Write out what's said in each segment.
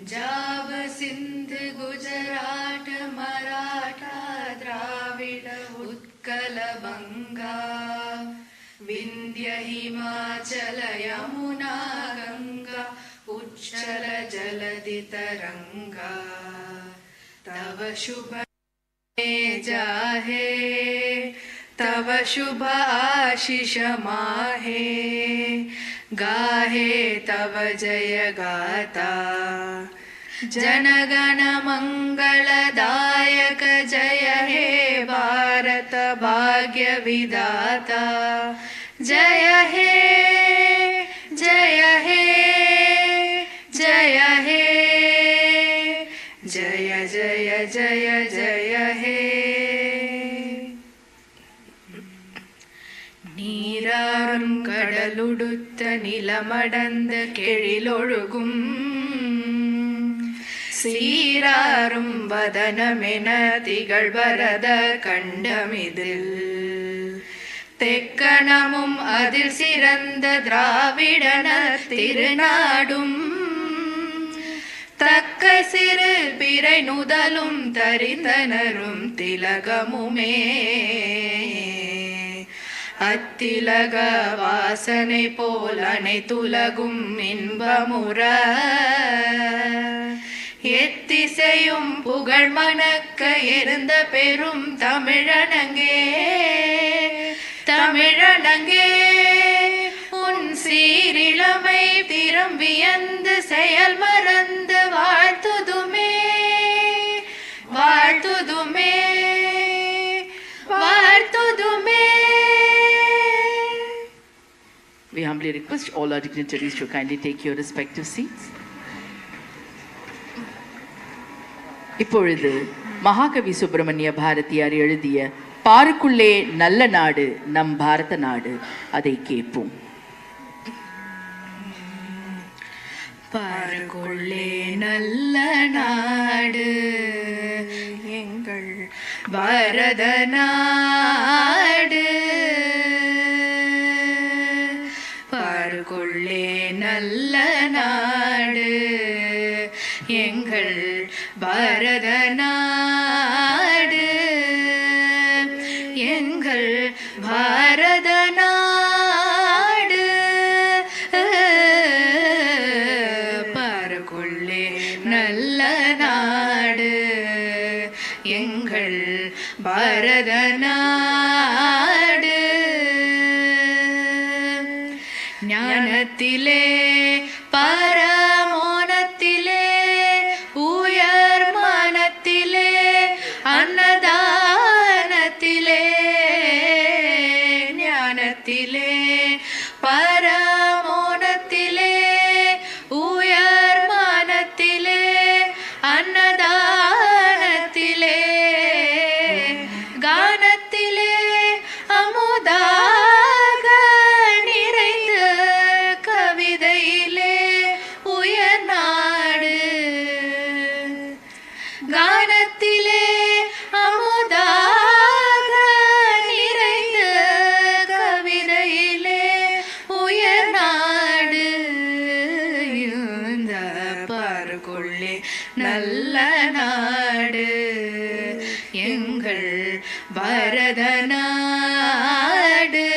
पंजाब सिंध गुजरात मराठा द्राविड उत्कल बंगा विंध्य हिमाचल यमुना गंगा उच्चल जलधि तरंगा तव शुभ जाहे तव शुभ आशीष माहे गाहे तव जय गाता जनगण मंगलदायक जय हे भारत भाग्य विधाता जय हे जय हे जय हे जय जय जय जय हे நீராறும் கடலுடுத்த நிலமடந்த கெழிலொழுகும் சீராறும் வதனமென திகழ்வரத கண்டமிதில் தெக்கணமும் அதில் சிறந்த திராவிடன திருநாடும் தக்க சிறு பிறை நுதலும் தரிந்தனரும் திலகமுமே அத்திலக வாசனை போல் அனைத்துலகும் இன்பமுற எத்திசையும் புகழ் மணக்க இருந்த பெரும் தமிழனங்கே தமிழனங்கே உன் சீரிழமை திறம் வியந்து செயல் மறந்து வாழ்த்துதுமே வாழ்த்துதுமே வாழ்த்துதுமே. We humbly request all our dignitaries to kindly take your respective seats. இப்பொழுது மகாகவி சுப்பிரமணிய பாரதியார் எழுதிய பாருக்குள்ளே நல்ல நாடு நம் பாரத நாடு, அதை கேட்போம். பாருக்குள்ளே நல்ல நாடு எங்கள் பாரத நாடு, பாருக்குள்ளே நல்ல நாடு எங்கள் பாரத நாடு, எங்கள் பாரத நாடு, பாருக்குள்ளே நல்ல நாடு எங்கள் பாரத நாடு. ஞானத்திலே பரமோனத்திலே உயர் மனத்திலே அன்னதானத்திலே, ஞானத்திலே பரமோனத்திலே உயர் மனத்திலே அன்னதானத்திலே கானத்திலே அமுதாக நிறைந்த கவிதையிலே உயர் நாடு, கானத்திலே அமுதாக நிறைந்த கவிதையிலே உயர் நாடு, இந்த பாருக்குள்ளே நல்ல நாடு எங்கள் பாரத நாடு.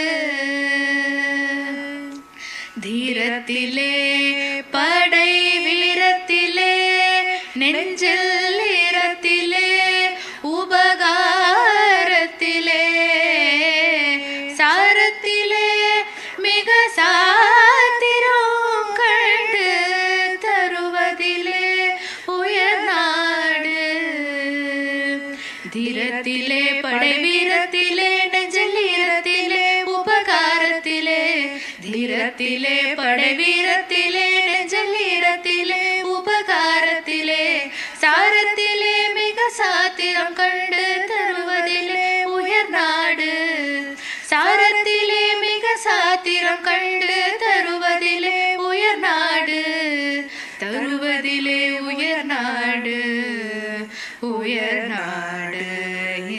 தீரத்திலே படை வீரத்திலே நெஞ்சில் ஈரத்திலே உபகாரத்திலே சாரத்திலே மிக சாத்திரம் கண்டு தருவதிலே உயர் நாடு. தீரத்திலே படை வீரத்திலே நெஞ்சில் ஈரத்திலே உபகாரத்திலே, தீரத்திலே படை வீரத்திலே நெஞ்சில் ஈரத்திலே உபகாரத்திலே சாரத்திலே மிக சாத்திரம் கண்டு தருவதிலே உயர் நாடு, சாரத்திலே மிக சாத்திரம் கண்டு தருவதிலே உயர் நாடு, தருவதிலே உயர் நாடு உயர் நாடு.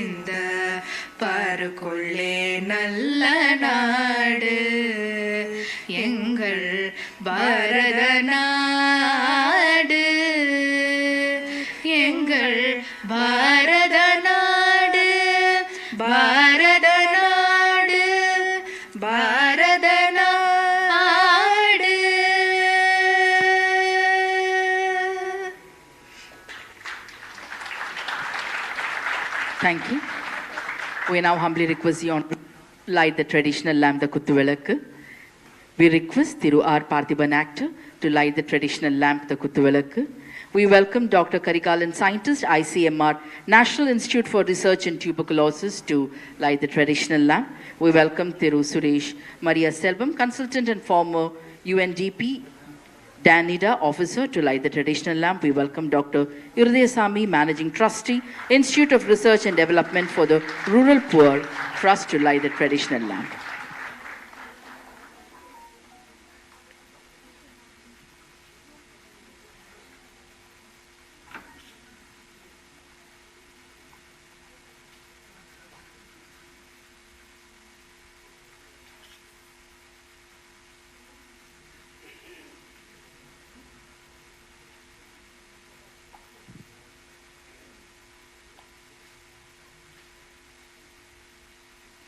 இந்த பாருக்குள்ளே நல்ல நாடு எங்கள் பாரத நாடு. எங்கள் பாரத நாடு பாரத நாடு பாரத நாடு. Thank you. We now humbly request you to light the traditional lamp, the Kuttuvilakku. We request Thiru R. Parthiban actor to light the traditional lamp, the Kuttuvilakku. We welcome Dr. Karikalan, scientist, ICMR, National Institute for Research in Tuberculosis, to light the traditional lamp. We welcome Thiru Suresh Maria Selvam, consultant and former UNDP Danida officer, to light the traditional lamp. We welcome Dr. Irudayasamy, managing trustee, Institute of Research and Development for the Rural Poor Trust, to light the traditional lamp.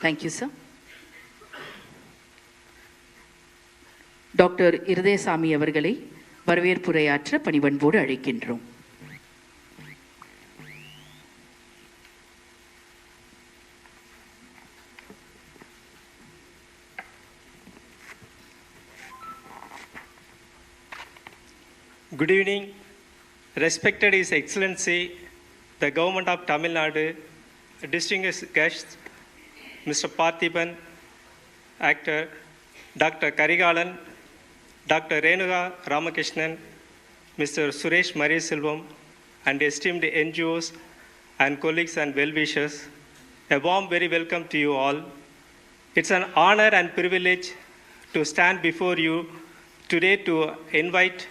Thank you, sir. Doctor Irudayasamy அவர்களை வரவேற்புரையாற்ற பணிவன்போடு அழைக்கின்றோம். Good evening, respected His Excellency, the Government of Tamil Nadu, distinguished guests, Mr. Parthiban, actor, Dr. Karikalan, Dr. Renuga Ramakrishnan, Mr. Suresh Mariaselvam, and esteemed NGOs and colleagues and well-wishers, a warm very welcome to you all. It's an honor and privilege to stand before you today to invite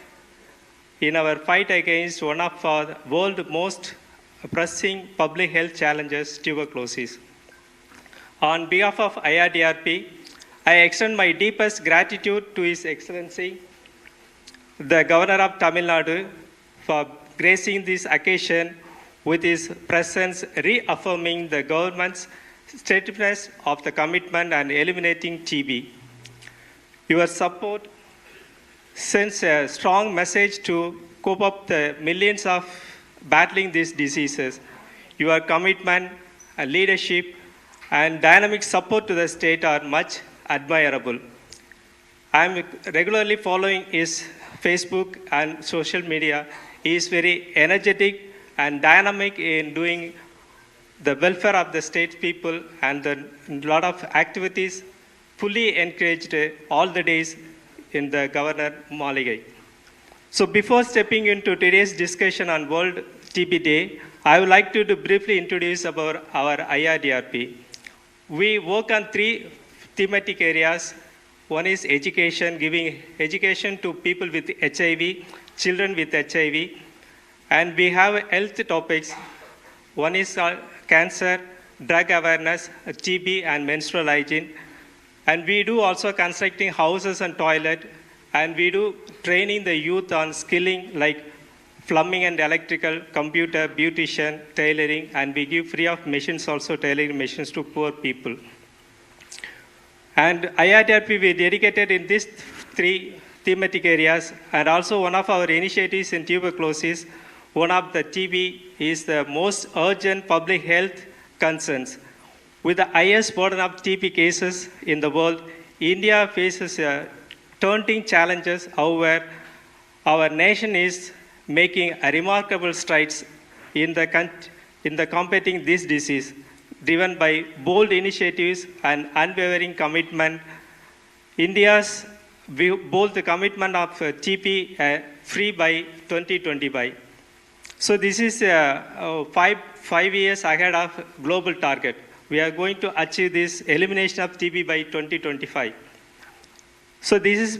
in our fight against one of our world's most pressing public health challenges, tuberculosis. On behalf of IRDRP, I extend my deepest gratitude to His Excellency, the Governor of Tamil Nadu, for gracing this occasion with his presence, reaffirming the government's steadiness of the commitment and eliminating TB. Your support sends a strong message to cope up the millions of battling these diseases. Your commitment and leadership and dynamic support to the state are much admirable. I am regularly following his Facebook and social media. He is very energetic and dynamic in doing the welfare of the state people, and a lot of activities fully encouraged all the days in the Governor Maligai. So before stepping into today's discussion on World TB Day, I would like to briefly introduce about our IRDRP. We work on three thematic areas. One is education, giving education to people with HIV, children with HIV, and we have health topics. One is cancer, drug awareness, TB, and menstrual hygiene. And we do also constructing houses and toilet, and we do training the youth on skilling like plumbing and electrical, computer, beautician, tailoring, and we give free of machines, also tailoring machines to poor people. And IRDRP, we dedicated in these three thematic areas, and also one of our initiatives in tuberculosis, one of the TB is the most urgent public health concerns. With the highest burden of TB cases in the world, India faces daunting challenges. However, our nation is making a remarkable strides in the combating this disease, driven by bold initiatives and unwavering commitment. India's bold commitment of TB free by 2025. So this is 5 years ahead of global target. We are going to achieve this elimination of TB by 2025. So this is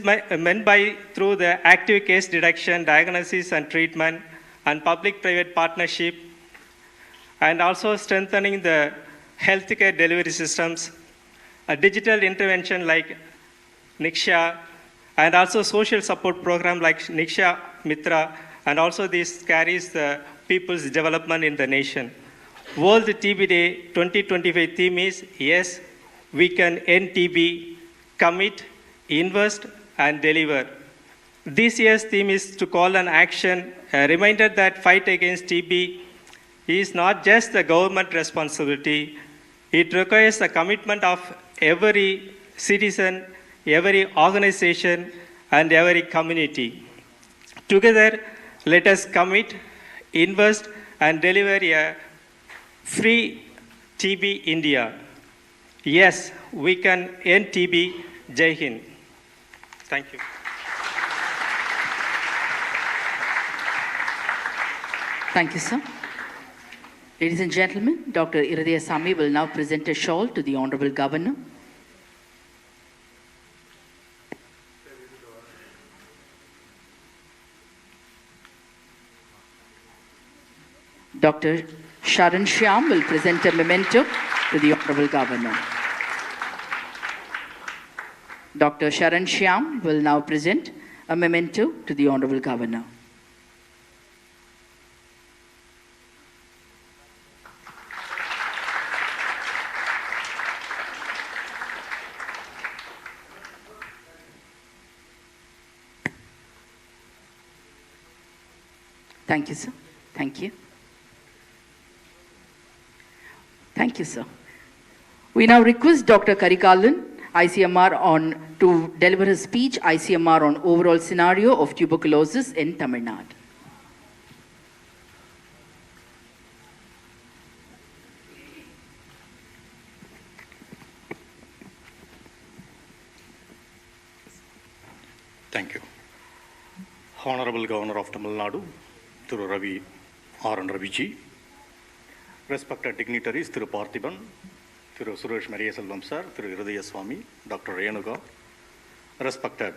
meant by through the active case detection, diagnosis and treatment, and public-private partnership, and also strengthening the healthcare delivery systems, a digital intervention like Niksha, and also social support program like Niksha Mitra, and also this carries the people's development in the nation. World TB Day 2025 theme is Yes, we can end TB, commit, invest, and deliver. This year's theme is to call an action, a reminder that fight against TB is not just the government responsibility. It requires the commitment of every citizen, every organization, and every community. Together, let us commit, invest, and deliver a free TB India. Yes, we can end TB. Jai Hind. Thank you. Thank you, sir. Ladies and gentlemen, Dr. Adithanar will now present a shawl to the Honorable Governor. Dr. Sharan Shyam will present a memento to the Honorable Governor. Dr. Sharan Shyam will now present a memento to the Honorable Governor. Thank you, sir. Thank you. Thank you, sir. We now request Dr. Karikalan, ICMR, to deliver his speech, ICMR on overall scenario of tuberculosis in Tamil Nadu. Thank you. Honorable Governor of Tamil Nadu, Thiru Ravi R. Raviji, respected dignitaries, Thiru Parthiban, Thiru Suresh Mariyaselvam sir, Thiru Hridaya Swami, Dr. Renuga, respected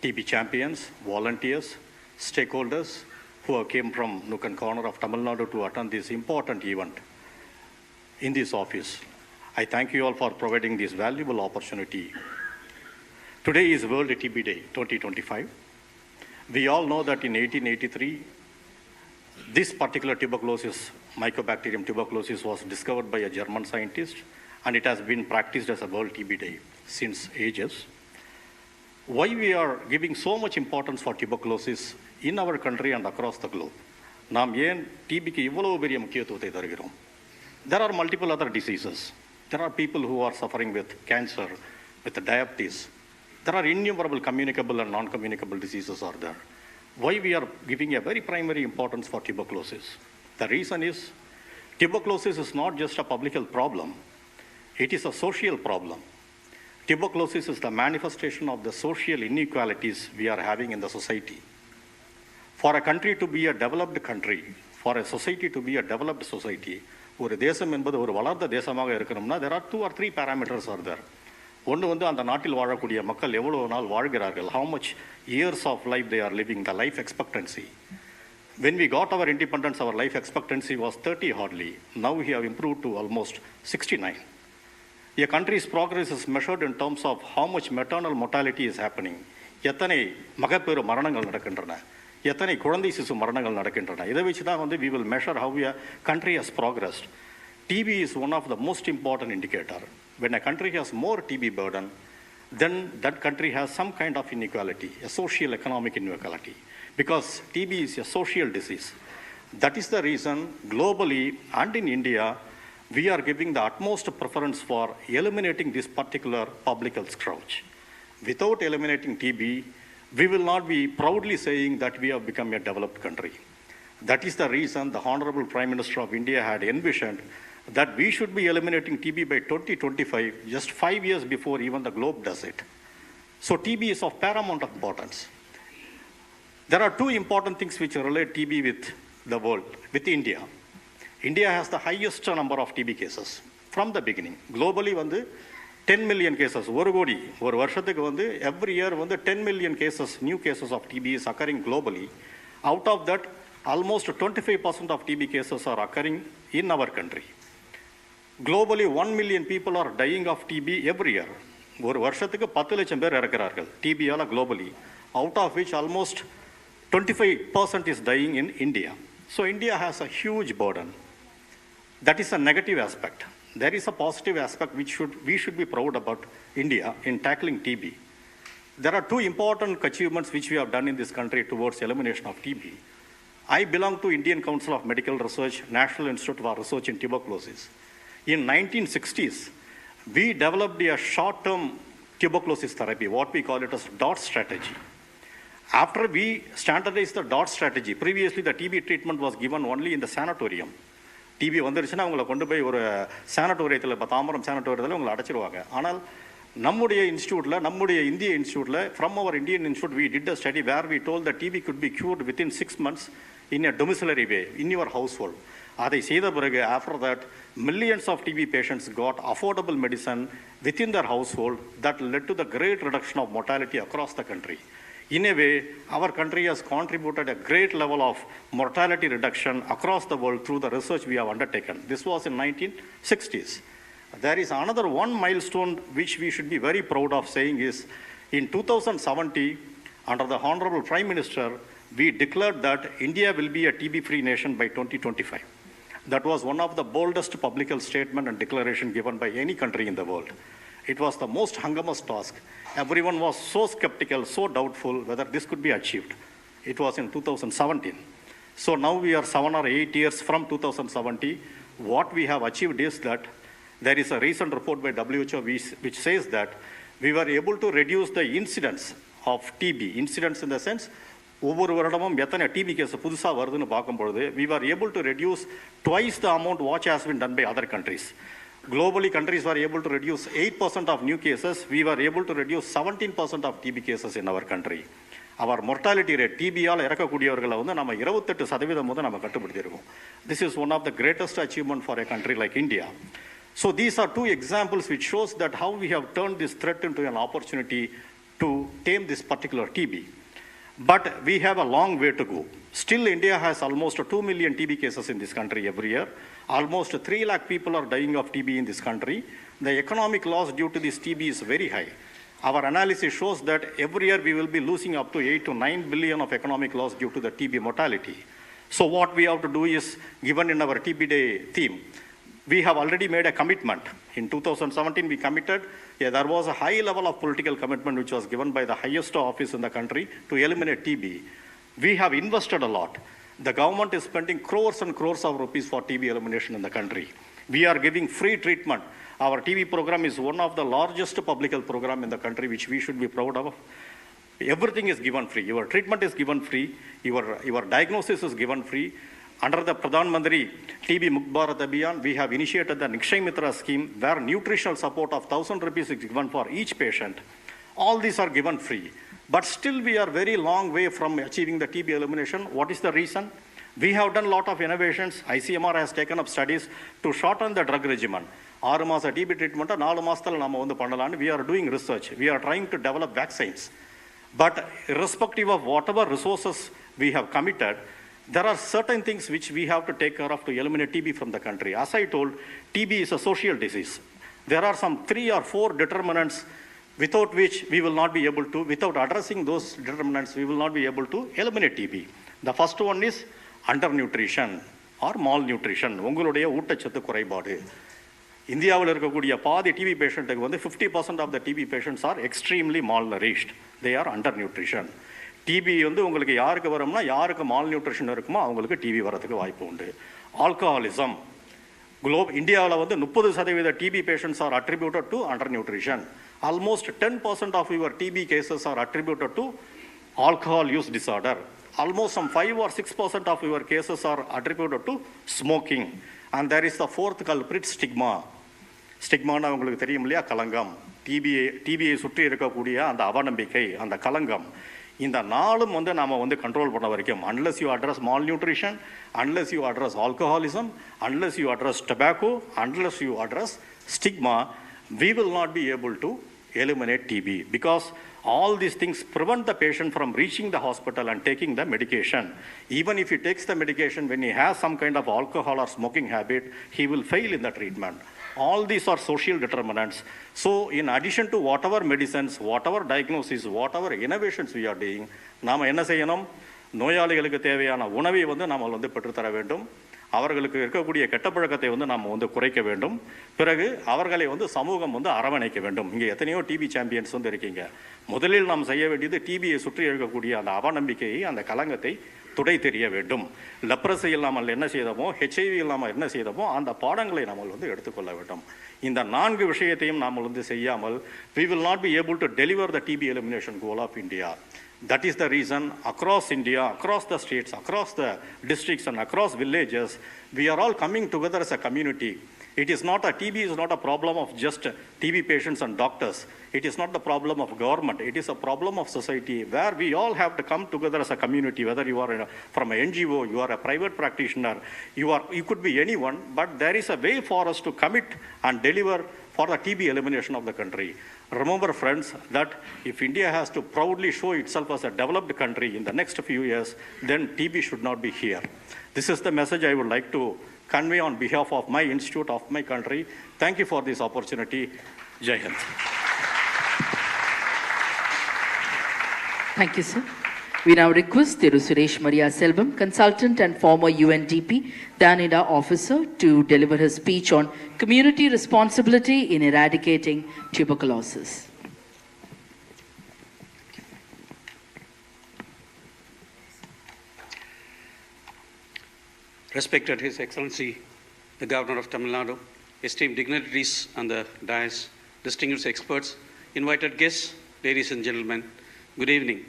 TB champions, volunteers, stakeholders who have came from nook and corner of Tamil Nadu to attend this important event in this office. I thank you all for providing this valuable opportunity. Today is World TB Day 2025. We all know that in 1883, this particular tuberculosis, Mycobacterium tuberculosis, was discovered by a German scientist, and it has been practiced as a World TB Day since ages. Why we are giving so much importance for tuberculosis in our country and across the globe? நாம் ஏன் டிபிக்கு இவ்வளவு பெரிய முக்கியத்துவத்தை தருகிறோம்? There are multiple other diseases. There are people who are suffering with cancer, with diabetes. There are innumerable communicable and non-communicable diseases are there. Why we are giving a very primary importance for tuberculosis? The reason is tuberculosis is not just a public health problem. It is a social problem. Tuberculosis is the manifestation of the social inequalities we are having in the society. For a country to be a developed country, for a society to be a developed society, ஒரு தேசம் என்பது ஒரு வளர்ந்த தேசமாக இருக்கணும்னா there are 2 or 3 parameters are there. ஒன்று வந்து அந்த நாட்டில் வாழக்கூடிய மக்கள் எவ்வளவு நாள் வாழ்கிறார்கள், how much years of life they are living, the life expectancy. When we got our independence, our life expectancy was 30 hardly. Now we have improved to almost 69. A country's progress is measured in terms of how much maternal mortality is happening. எத்தனை மகப்பேறு மரணங்கள் நடக்கின்றன, எத்தனை குழந்தை சிசு மரணங்கள் நடக்கின்றன. இதை வச்சு தான் வந்து we will measure how a country has progressed. TB is one of the most important indicator. When a country has more TB burden, then that country has some kind of inequality, a social economic inequality, because TB is a social disease. That is the reason globally and in India, we are giving the utmost preference for eliminating this particular public health scourge. Without eliminating TB, we will not be proudly saying that we have become a developed country. That is the reason the Honorable Prime Minister of India had envisioned that we should be eliminating TB by 2025, just 5 years before even the globe does it. So TB is of paramount importance. There are 2 important things which relate TB with the world, with India. India has the highest number of TB cases from the beginning. Globally, 10 million cases, every year 10 million cases, new cases of TB is occurring globally. Out of that, almost 25% of TB cases are occurring in our country. Globally, 1 million people are dying of TB every year. ஒரு வருஷத்துக்கு 10 லட்சம் பேர் இறக்கிறார்கள் TB-யால globally, out of which almost 25% is dying in India. So India has a huge burden. That is a negative aspect. There is a positive aspect which we should be proud about India in tackling TB. There are two important achievements which we have done in this country towards elimination of TB. I belong to Indian Council of Medical Research, National Institute for Research in Tuberculosis. In 1960s, we developed a short-term tuberculosis therapy, what we call it as DOT strategy. After we standardized the DOT strategy, previously the TB treatment was given only in the sanatorium. TB வந்துருச்சுன்னா உங்களை கொண்டு போய் ஒரு சானட்டோரியத்தில், இப்போ தாம்பரம் சானட்டோரியத்தில் உங்களை அடைச்சிருவாங்க. ஆனால் நம்முடைய இன்ஸ்டியூட்டில், நம்முடைய இந்திய இன்ஸ்டியூட்டில், from our Indian institute we did a study where we told the TB could be cured within 6 months in a domiciliary way in your household. அதை செய்த பிறகு after that millions of TB patients got affordable medicine within their household that led to the great reduction of mortality across the country. In a way, our country has contributed a great level of mortality reduction across the world through the research we have undertaken. This was in 1960s. There is another one milestone which we should be very proud of saying is in 2070, under the Honorable Prime Minister, we declared that India will be a TB-free nation by 2025. That was one of the boldest public statement and declaration given by any country in the world. It was the most humongous task. Everyone was so skeptical, so doubtful whether this could be achieved. It was in 2017. So now we are 7 or 8 years from 2070. What we have achieved is that there is a recent report by WHO which says that we were able to reduce the incidence of TB. Incidence in the sense, ஒவ்வொரு வருடமும் எத்தனை DP case புதுசாக வருதுன்னு பார்க்கும்பொழுது we were able to reduce twice the amount what has been done by other countries. Globally, countries were able to reduce 8% of new cases. We were able to reduce 17% of TB cases in our country. Our mortality rate, TB-ஆல் இறக்கக்கூடியவர்களை வந்து நம்ம 28% வந்து நம்ம கட்டுப்படுத்தியிருக்கோம். This is one of the greatest achievement for a country like India. So these are two examples which shows that how we have turned this threat into an opportunity to tame this particular TB. But we have a long way to go. Still, India has almost 2 million TB cases in this country every year. Almost 3 lakh people are dying of TB in this country. The economic loss due to this TB is very high. Our analysis shows that every year we will be losing up to 8 to 9 billion of economic loss due to the TB mortality. So what we have to do is, given in our TB Day theme, we have already made a commitment. In 2017, we committed. There was a high level of political commitment which was given by the highest office in the country to eliminate TB. We have invested a lot. The government is spending crores and crores of rupees for TB elimination in the country. We are giving free treatment. Our TB program is one of the largest public health program in the country, which we should be proud of. Everything is given free. Your treatment is given free. Your diagnosis is given free. Under the Pradhan Mantri TB Mukt Bharat Abhiyan, we have initiated the Nikshay Mitra scheme where nutritional support of 1,000 rupees is given for each patient. All these are given free. But still we are very long way from achieving the TB elimination. What is the reason? We have done a lot of innovations. ICMR has taken up studies to shorten the drug regimen. 6 மாச TB treatment 4 மாசத்துல நாம வந்து பண்ணலாம்னு we are doing research. We are trying to develop vaccines. But irrespective of whatever resources we have committed, there are certain things which we have to take care of to eliminate TB from the country. As I told, TB is a social disease. There are some 3 or 4 determinants without which we will not be able to, without addressing those determinants, we will not be able to eliminate TB. The first one is undernutrition or malnutrition. உங்களுடைய ஊட்டச்சத்து குறைபாடு. இந்தியாவில் இருக்கக்கூடிய பாதி DP பேஷண்ட்டுக்கு வந்து 50% of the TB patients are extremely malnourished. They are undernutrition. TB வந்து உங்களுக்கு யாருக்கு வரும்னா யாருக்கு மால்நியூட்ரிஷன் இருக்குமோ அவங்களுக்கு டிபி வரதுக்கு வாய்ப்பு உண்டு. ஆல்கஹாலிசம். இந்தியாவில் வந்து 30% TB patients are attributed to undernutrition. Almost 10% of your TB cases are attributed to alcohol use disorder. Almost some 5 or 6% of your cases are attributed to smoking. And there is the fourth culprit, stigma. ஸ்டிக்மானா உங்களுக்கு தெரியும் இல்லையா, கலங்கம். டிபியை சுற்றி இருக்கக்கூடிய அந்த அவநம்பிக்கை, அந்த கலங்கம், இந்த நாளும் வந்து நாம் வந்து கண்ட்ரோல் பண்ண வரைக்கும், unless you address malnutrition, unless you address alcoholism, unless you address tobacco, unless you address stigma, we will not be able to eliminate TB, because all these things prevent the patient from reaching the hospital and taking the medication. Even if he takes the medication, when he has some kind of alcohol or smoking habit, he will fail in the treatment. All these are social determinants. So in addition to whatever medicines, whatever diagnosis, whatever innovations we are doing, நாம என்ன செய்யணும்? நோயாளிகளுக்கு தேவையான உணவை வந்து நாம் வந்து பெற்றுத்தர வேண்டும். அவர்களுக்கு இருக்கக்கூடிய கெட்ட பழக்கத்தை வந்து நாம் வந்து குறைக்க வேண்டும். பிறகு அவர்களை வந்து சமூகம் வந்து அரவணைக்க வேண்டும். இங்கே எத்தனையோ டிபி சாம்பியன்ஸ் வந்து இருக்கீங்க. முதலில் நாம் செய்ய வேண்டியது டிபியை சுற்றி இருக்கக்கூடிய அந்த அவநம்பிக்கையை, அந்த கலங்கத்தை துடை தெரிய வேண்டும். லெப்ரசி இல்லாமல் என்ன செய்தோமோ, ஹெச்ஐவி இல்லாமல் என்ன செய்தோமோ அந்த பாடங்களை நாம் வந்து எடுத்துக்கொள்ள வேண்டும். இந்த 4 விஷயத்தையும் நாம் வந்து செய்யாமல் we will not be able to deliver the TB elimination goal of India. That is the reason across India, across the states, across the districts and across villages, we are all coming together as a community. It is not TB is not a problem of just TB patients and doctors. It is not the problem of government. It is a problem of society where we all have to come together as a community, whether you are from an NGO, you are a private practitioner, you could be anyone, but there is a way for us to commit and deliver for the TB elimination of the country. Remember, friends, that if India has to proudly show itself as a developed country in the next few years, then TB should not be here. This is the message I would like to convey on behalf of my institute, of my country. Thank you for this opportunity. Jai Hind. Thank you, sir. We now request Thiru Suresh Maria Selvam, consultant and former UNDP Danida officer, to deliver his speech on community responsibility in eradicating tuberculosis. Respected His Excellency, the Governor of Tamil Nadu, esteemed dignitaries on the dais, distinguished experts, invited guests, ladies and gentlemen, good evening.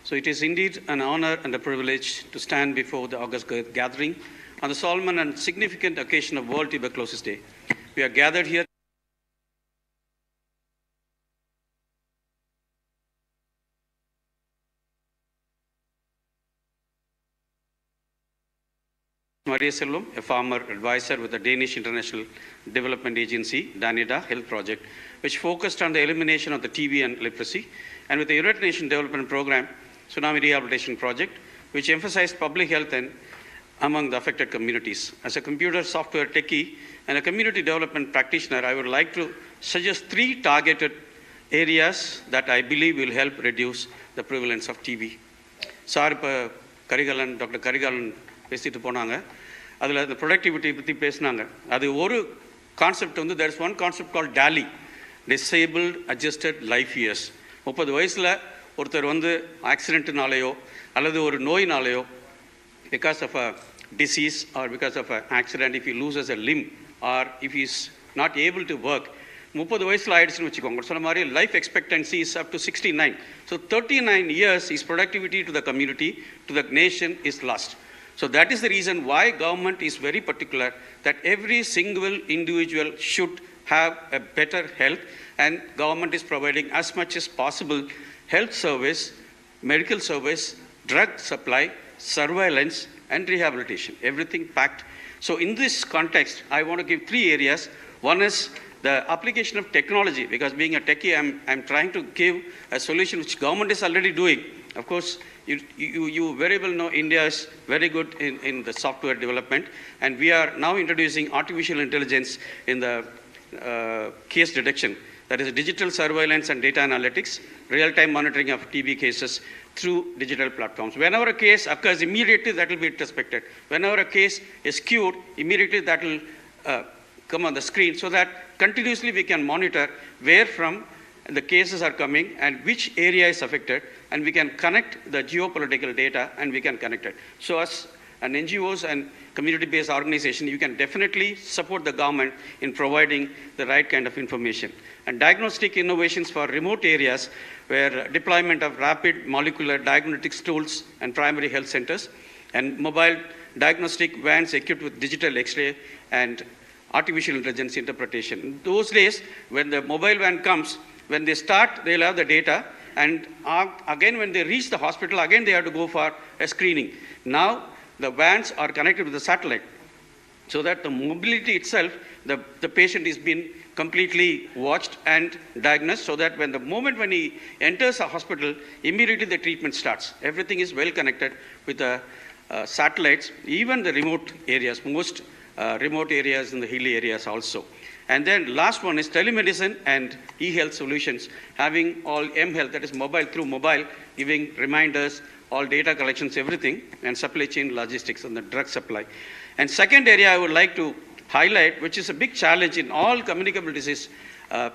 So it is indeed an honor and a privilege to stand before the august gathering on the solemn and significant occasion of World Tuberculosis Day. We are gathered here Maria Selvam, a former advisor with the Danish International Development Agency, Danida Health Project, which focused on the elimination of the TB and leprosy, and with the United Nations Development Program, Tsunami Rehabilitation Project, which emphasized public health and among the affected communities. As a computer software techie and a community development practitioner, I would like to suggest 3 targeted areas that I believe will help reduce the prevalence of TB. Sir இப்போ doctor Karikalan பேசிட்டு போனாங்க. அதில் அந்த productivity பற்றி பேசினாங்க. அது ஒரு concept வந்து there is one concept called DALI, Disabled Adjusted Life Years. 30 வயசில் ஒருத்தர் வந்து ஆக்சிடென்ட்னாலேயோ அல்லது ஒரு நோயினாலேயோ because of a disease or because of an accident, if he loses a limb or if he is not able to work, 30 வயசில் ஆயிடுச்சுன்னு வச்சுக்கோங்க. சொன்ன மாதிரி life expectancy is up to 69. So 39 years his productivity to the community, to the nation is lost. So that is the reason why government is very particular that every single individual should have a better health, and government is providing as much as possible health service, medical service, drug supply, surveillance and rehabilitation, everything packed. So in this context, I want to give 3 areas. One is the application of technology, because being a techie, I'm trying to give a solution which government is already doing. Of course, you very well know India is very good in the software development, and we are now introducing artificial intelligence in the case detection. That is digital surveillance and data analytics, real-time monitoring of TB cases through digital platforms. Whenever a case occurs, immediately that will be retrospected. Whenever a case is cured, immediately that will come on the screen, so that continuously we can monitor where from the cases are coming and which area is affected, and we can connect the geopolitical data and we can connect it. So as an NGOs and community-based organization, you can definitely support the government in providing the right kind of information. And diagnostic innovations for remote areas, where deployment of rapid molecular diagnostics tools and primary health centers, and mobile diagnostic vans equipped with digital X-ray and artificial intelligence interpretation. In those days, when the mobile van comes, when they start, they'll have the data, and again when they reach the hospital, again they have to go for a screening. Now the vans are connected with the satellite, so that the mobility itself, the patient is being completely watched and diagnosed, so that when the moment when he enters a hospital, immediately the treatment starts. Everything is well connected with the satellites, even the remote areas, most remote areas in the hilly areas also. And then last one is telemedicine and e-health solutions, having all M-health, that is mobile, through mobile, giving reminders, all data collections, everything, and supply chain logistics and the drug supply. And second area I would like to highlight, which is a big challenge in all communicable disease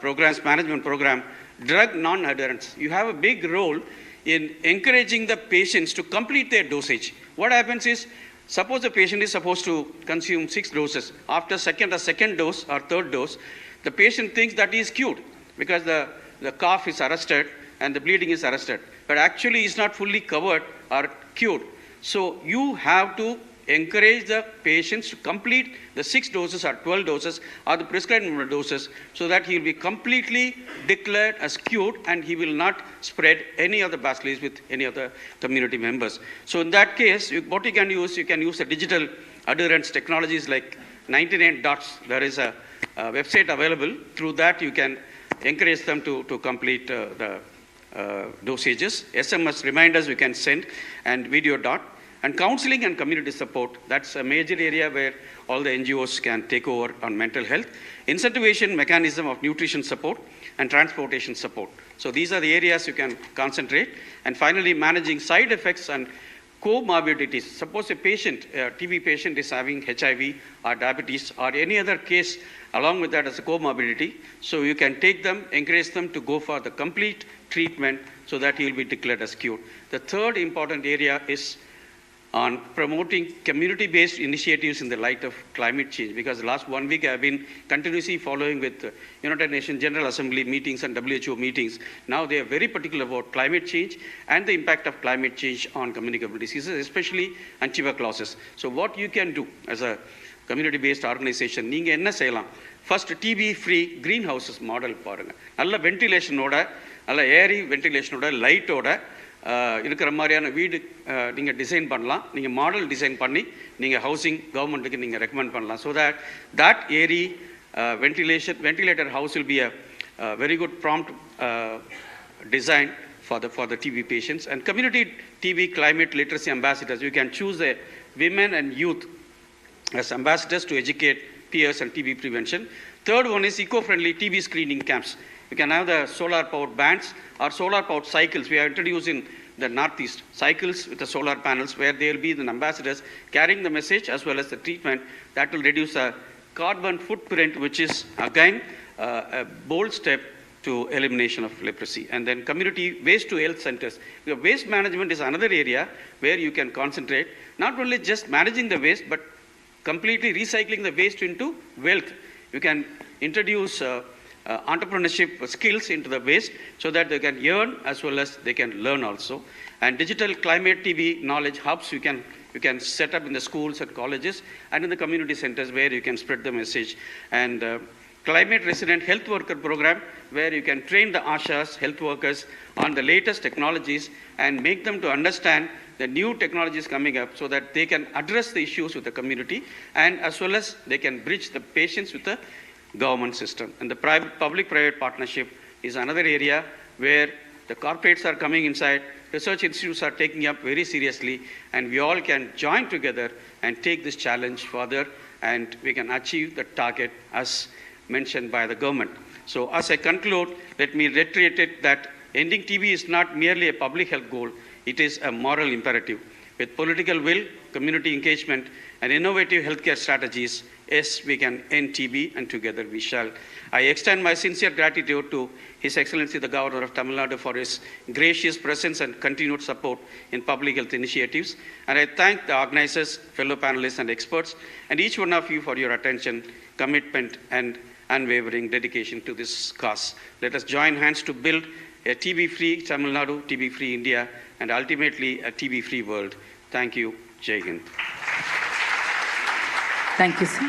programs, management program, drug non-adherence. You have a big role in encouraging the patients to complete their dosage. What happens is, suppose the patient is supposed to consume 6 doses. After second dose or third dose, the patient thinks that he is cured because the cough is arrested and the bleeding is arrested. But actually it's not fully covered or cured. So you have to encourage the patients to complete the 6 doses or 12 doses or the prescribed number of doses so that he will be completely declared as cured and he will not spread any other bacillus with any other community members. So in that case, what you can use the digital adherence technologies like 99 dots. There is a website available. Through that you can encourage them to complete the dosages. SMS reminders you can send, and video dot. And counseling and community support, that's a major area where all the NGOs can take over on mental health. Incentivization mechanism of nutrition support and transportation support. So these are the areas you can concentrate. And finally, managing side effects and comorbidities. Suppose a patient, a TB patient is having HIV or diabetes or any other case along with that as a comorbidity. So you can take them, encourage them to go for the complete treatment so that he will be declared as cured. The third important area is on promoting community-based initiatives in the light of climate change, because the last 1 week I have been continuously following with United Nations General Assembly meetings and WHO meetings. Now they are very particular about climate change and the impact of climate change on communicable diseases, especially on tuberculosis. So what you can do as a community-based organization, நீங்க என்ன செய்யலாம்? First, TB-free greenhouses model பாருங்க. நல்ல வென்டிலேஷனோட, நல்ல ஏரி வென்டிலேஷனோட, லைட்டோட இருக்கிற மாதிரியான வீடு நீங்கள் டிசைன் பண்ணலாம். நீங்கள் மாடல் டிசைன் பண்ணி நீங்கள் ஹவுசிங் கவர்மெண்ட்டுக்கு நீங்கள் ரெக்கமெண்ட் பண்ணலாம். ஸோ that ஏரி ventilated house will be a very good prompt design for the TB patients. And community TB climate literacy ambassadors, you can choose the women and youth as ambassadors to educate peers on TB prevention. Third one is eco-friendly TB screening camps. You can have the solar-powered bands or solar-powered cycles. We are introducing the Northeast cycles with the solar panels where there will be the ambassadors carrying the message as well as the treatment. That will reduce the carbon footprint, which is again a bold step to elimination of leprosy. And then community waste to health centers. Because waste management is another area where you can concentrate, not only just managing the waste, but completely recycling the waste into wealth. You can introduce entrepreneurship skills into the waste so that they can earn as well as they can learn also. And digital climate TB knowledge hubs you can set up in the schools and colleges and in the community centers where you can spread the message. And climate resident health worker program where you can train the ASHAs, health workers on the latest technologies and make them to understand the new technologies coming up so that they can address the issues with the community and as well as they can bridge the patients with the government system. And the public-private partnership is another area where the corporates are coming inside, research institutes are taking up very seriously, and we all can join together and take this challenge further, and we can achieve the target as mentioned by the government. So as I conclude, let me reiterate that ending TB is not merely a public health goal, it is a moral imperative. With political will, community engagement, and innovative healthcare strategies, yes, we can end TB, and together we shall. I extend my sincere gratitude to His Excellency the Governor of Tamil Nadu for his gracious presence and continued support in public health initiatives. And I thank the organizers, fellow panelists and experts, and each one of you for your attention, commitment, and unwavering dedication to this cause. Let us join hands to build a TB-free Tamil Nadu, TB-free India, and ultimately a TB-free world. Thank you. Jai Hind. Thank you, sir.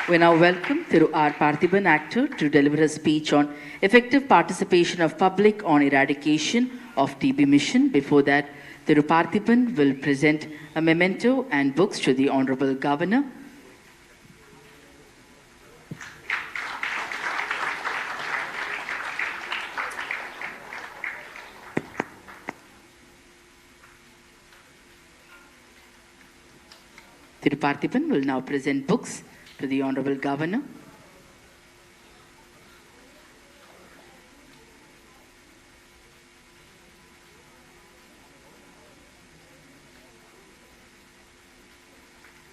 We now welcome Thiru R. Parthiban, actor, to deliver a speech on effective participation of public on eradication of TB mission. Before that, Thiru Parthiban will present a memento and books to the Honorable Governor. Thiru Parthiban will now present books to the Honorable Governor.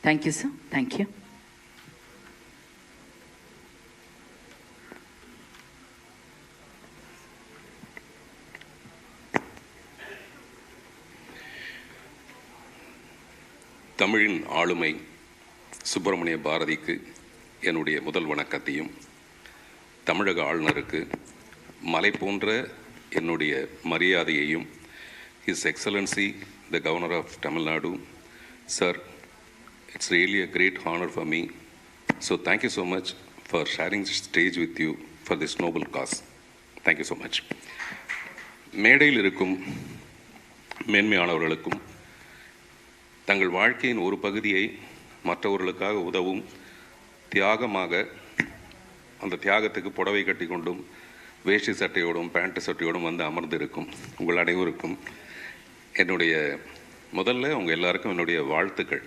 Thank you, sir. Thank you. தமிழின் ஆளுமை சுப்பிரமணிய பாரதிக்கு என்னுடைய முதல் வணக்கத்தையும், தமிழக ஆளுநருக்கு மலை போன்ற என்னுடைய மரியாதையையும், His Excellency the Governor of Tamil Nadu, sir, it's really a great honor for me. So thank you so much for sharing this stage with you for this noble cause. Thank you so much. மேடையில் இருக்கும் மேன்மையானவர்களுக்கும் தங்கள் வாழ்க்கையின் ஒரு பகுதியை மற்றவர்களுக்காக உதவும் தியாகமாக, அந்த தியாகத்துக்கு புடவை கட்டி கொண்டும் வேஷ்டி சட்டையோடும் பேண்ட் சட்டையோடும் வந்து அமர்ந்திருக்கும் உங்கள் அனைவருக்கும் என்னுடைய முதல்ல உங்கள் எல்லாருக்கும் என்னுடைய வாழ்த்துக்கள்.